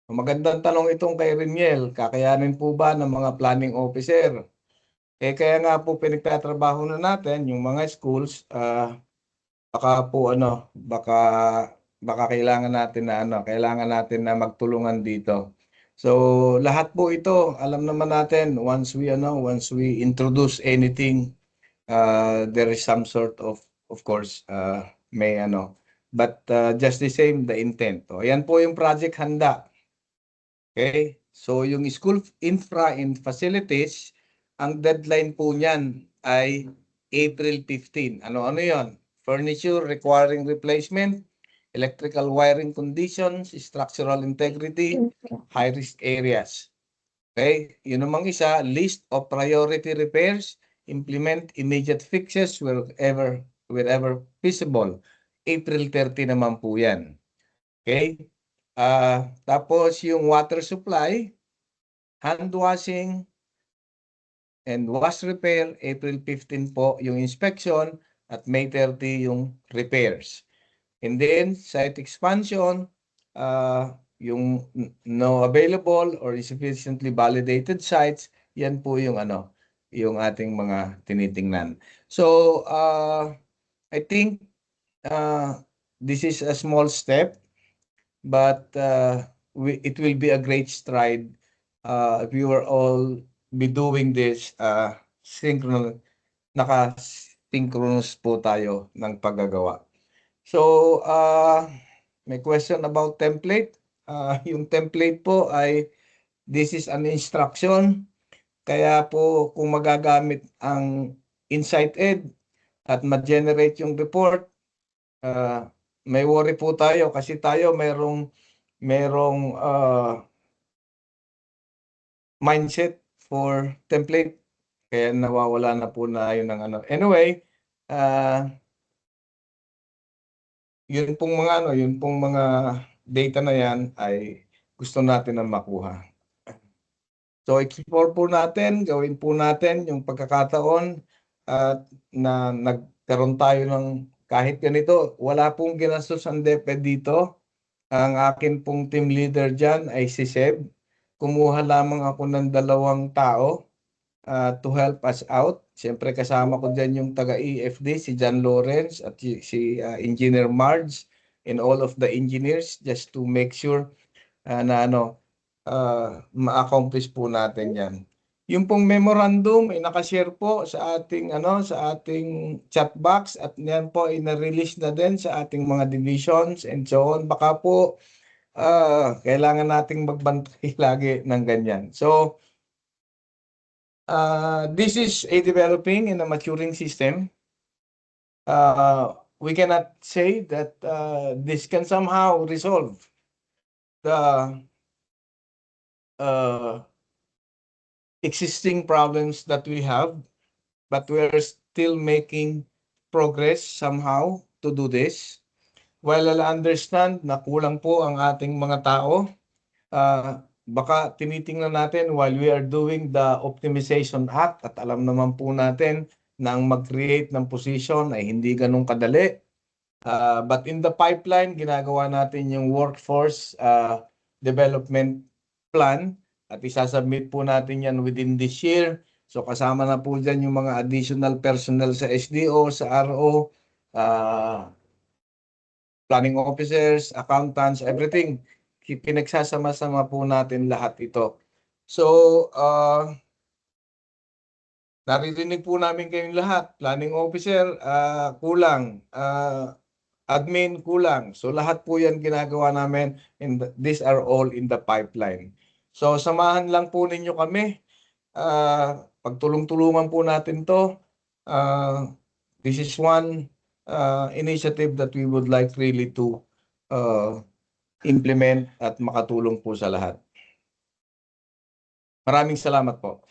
Magandang tanong itong kay Riniel. Kakayanin po ba ng mga planning officer? Kaya nga po pinagtatrabaho na natin yung mga schools, baka kailangan natin na magtulungan dito. So lahat po ito, alam naman natin once we introduce anything, there is some sort of course, may but just the same the intent. Ayan po yung project handa. Okay? So yung school infra and facilities, ang deadline po niyan ay April 15. Ano yon? Furniture requiring replacement, electrical wiring conditions, structural integrity, high-risk areas. Okay? Yun namang isa, list of priority repairs, implement immediate fixes wherever feasible. April 30 naman po yan. Okay? Tapos yung water supply, hand washing, and wash repair, April 15 po yung inspection at May 30 yung repairs. And then, site expansion, yung no available or insufficiently validated sites, yan po yung yung ating mga tinitingnan. So, I think this is a small step. but it will be a great stride if you are all be doing this naka-synchronous po tayo ng paggagawa. So, may question about template. Yung template po ay this is an instruction. Kaya po kung magagamit ang InsightEd at ma-generate yung report, may worry po tayo kasi tayo merong mindset for template. Kaya nawawala na po na yun ng ano. Anyway, yun pong mga data na yan ay gusto natin na makuha. So explore po natin, gawin po natin yung pagkakataon at na nagkaroon tayo ng kahit ganito, wala pong ginastos ang DepEd dito. Ang akin pong team leader dyan ay si Seb. Kumuha lamang ako ng 2 tao to help us out. Siyempre kasama ko dyan yung taga-EFD, si John Lawrence at si Engineer Marge and all of the engineers just to make sure na ma-accomplish po natin yan. Yung pong memorandum ay nakashare po sa ating chat box at yan po ay na-release na din sa ating mga divisions and so on. Baka po kailangan nating magbantay lagi ng ganyan. So this is a developing and a maturing system. We cannot say that this can somehow resolve the existing problems that we have, but we are still making progress somehow to do this. While I understand na kulang po ang ating mga tao, baka tinitingnan natin while we are doing the Optimization Act at alam naman po natin na ang mag-create ng position ay hindi ganun kadali. But in the pipeline, ginagawa natin yung workforce development plan at isasubmit po natin yan within this year. So kasama na po dyan yung mga additional personnel sa SDO, sa RO, planning officers, accountants, everything. Pinagsasama-sama po natin lahat ito. So, naririnig po namin kayong lahat. Planning officer, kulang. Admin, kulang. So, lahat po yan ginagawa namin and these are all in the pipeline. So, samahan lang po ninyo kami. Pagtulong-tulungan po natin to. This is one initiative that we would like really to implement at makatulong po sa lahat. Maraming salamat po.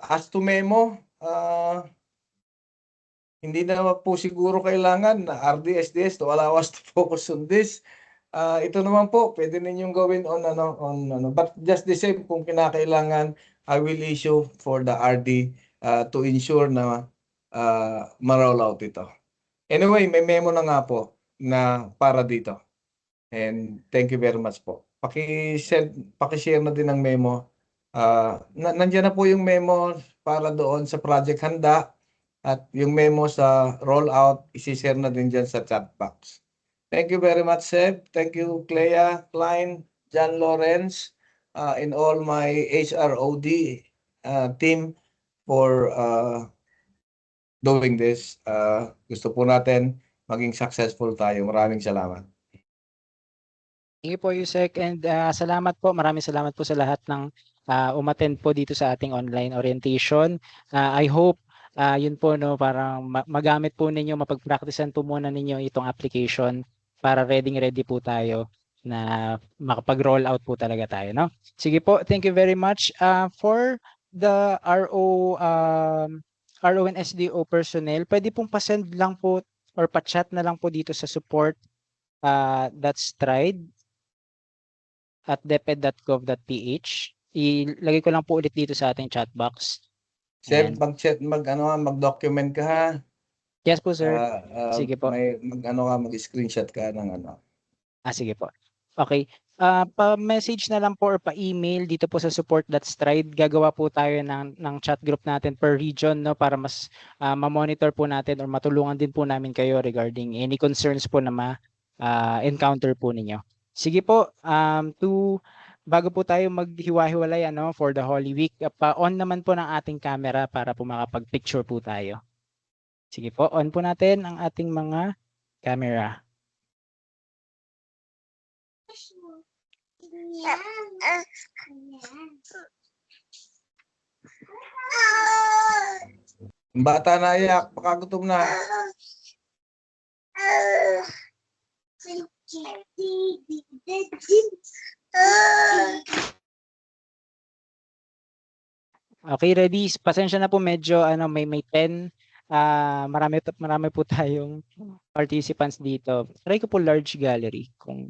As to memo, hindi na po siguro kailangan na RDSDS to allow us to focus on this. Ito naman po, pwede ninyong gawin on but just the same kung kinakailangan, I will issue for the RD to ensure na ma-roll out ito. Anyway, may memo na nga po na para dito. And thank you very much po. Paki-share na din ang memo. Nandiyan na po yung memo para doon sa Project Handa at yung memo sa rollout, isi-share na din dyan sa chat box. Thank you very much, Seb. Thank you, Clea, Klein, John Lawrence, and all my HROD team for doing this. Gusto po natin maging successful tayo. Maraming salamat. Thank you po, Yusek, and salamat po. Maraming salamat po sa lahat ng umattend po dito sa ating online orientation. I hope yun po parang magamit po ninyo, mapag-practicean po muna ninyo itong application para ready po tayo na makapag-roll out po talaga tayo, no? Sige po, thank you very much. For the RO and SDO personnel, pwede pong pasend lang po or pa-chat na lang po dito sa support that's tried at deped.gov.ph. Ilagay ko lang po ulit dito sa ating chat box. Sir, mag-document ka ha. Yes po, sir. Sige po. Mag-screenshot ka ng ano. Sige po. Okay. Pa-message na lang po or pa-email dito po sa support.stride. Gagawa po tayo ng chat group natin per region, no, para mas ma-monitor po natin or matulungan din po namin kayo regarding any concerns po na encounter po ninyo. Sige po, bago po tayo maghiwa-hiwalay for the Holy Week, pa-on naman po ng ating camera para po makapag-picture po tayo. Sige po, on po natin ang ating mga camera. Ang bata na iyak, baka gutom na. Okay, ready? Pasensya na po medyo may 10 marami po tayong participants dito. Try ko po large gallery kung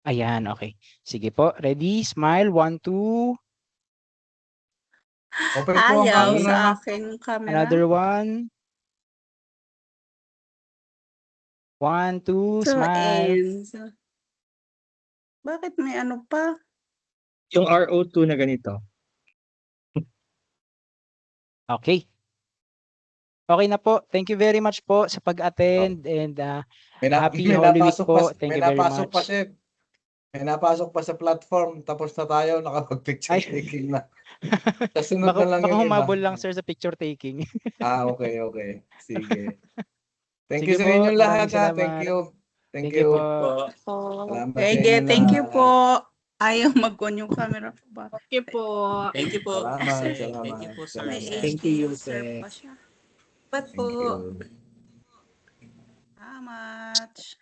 ayan, okay. Sige po, ready? Smile, 1, 2. Open po ang Ayaw camera. sa akin yung camera. Another one. 1, 2, So, smile. ends. Bakit may ano pa? Yung RO2 na ganito. Okay. Okay na po. Thank you very much po sa pag-attend and Happy Holy Week po. Thank you very napasok pa, much. Chef. May napasok pa sa platform. Tapos na tayo, nakapag-picture Ay. taking na. Sa sunod na lang Baka yung iba. humabol lang sir sa picture taking. Okay. Sige. Thank Sige you sa po, inyong lahat. maraming Thank salamat. you. Thank you po. Salamat sa Sige, inyong thank you lahat. po. Ayaw mag-on yung camera ko ba? Thank you po. Thank you po. Salamat. Thank you po, sir. May Thank you, user Yusef. pa siya. Thank you. How much?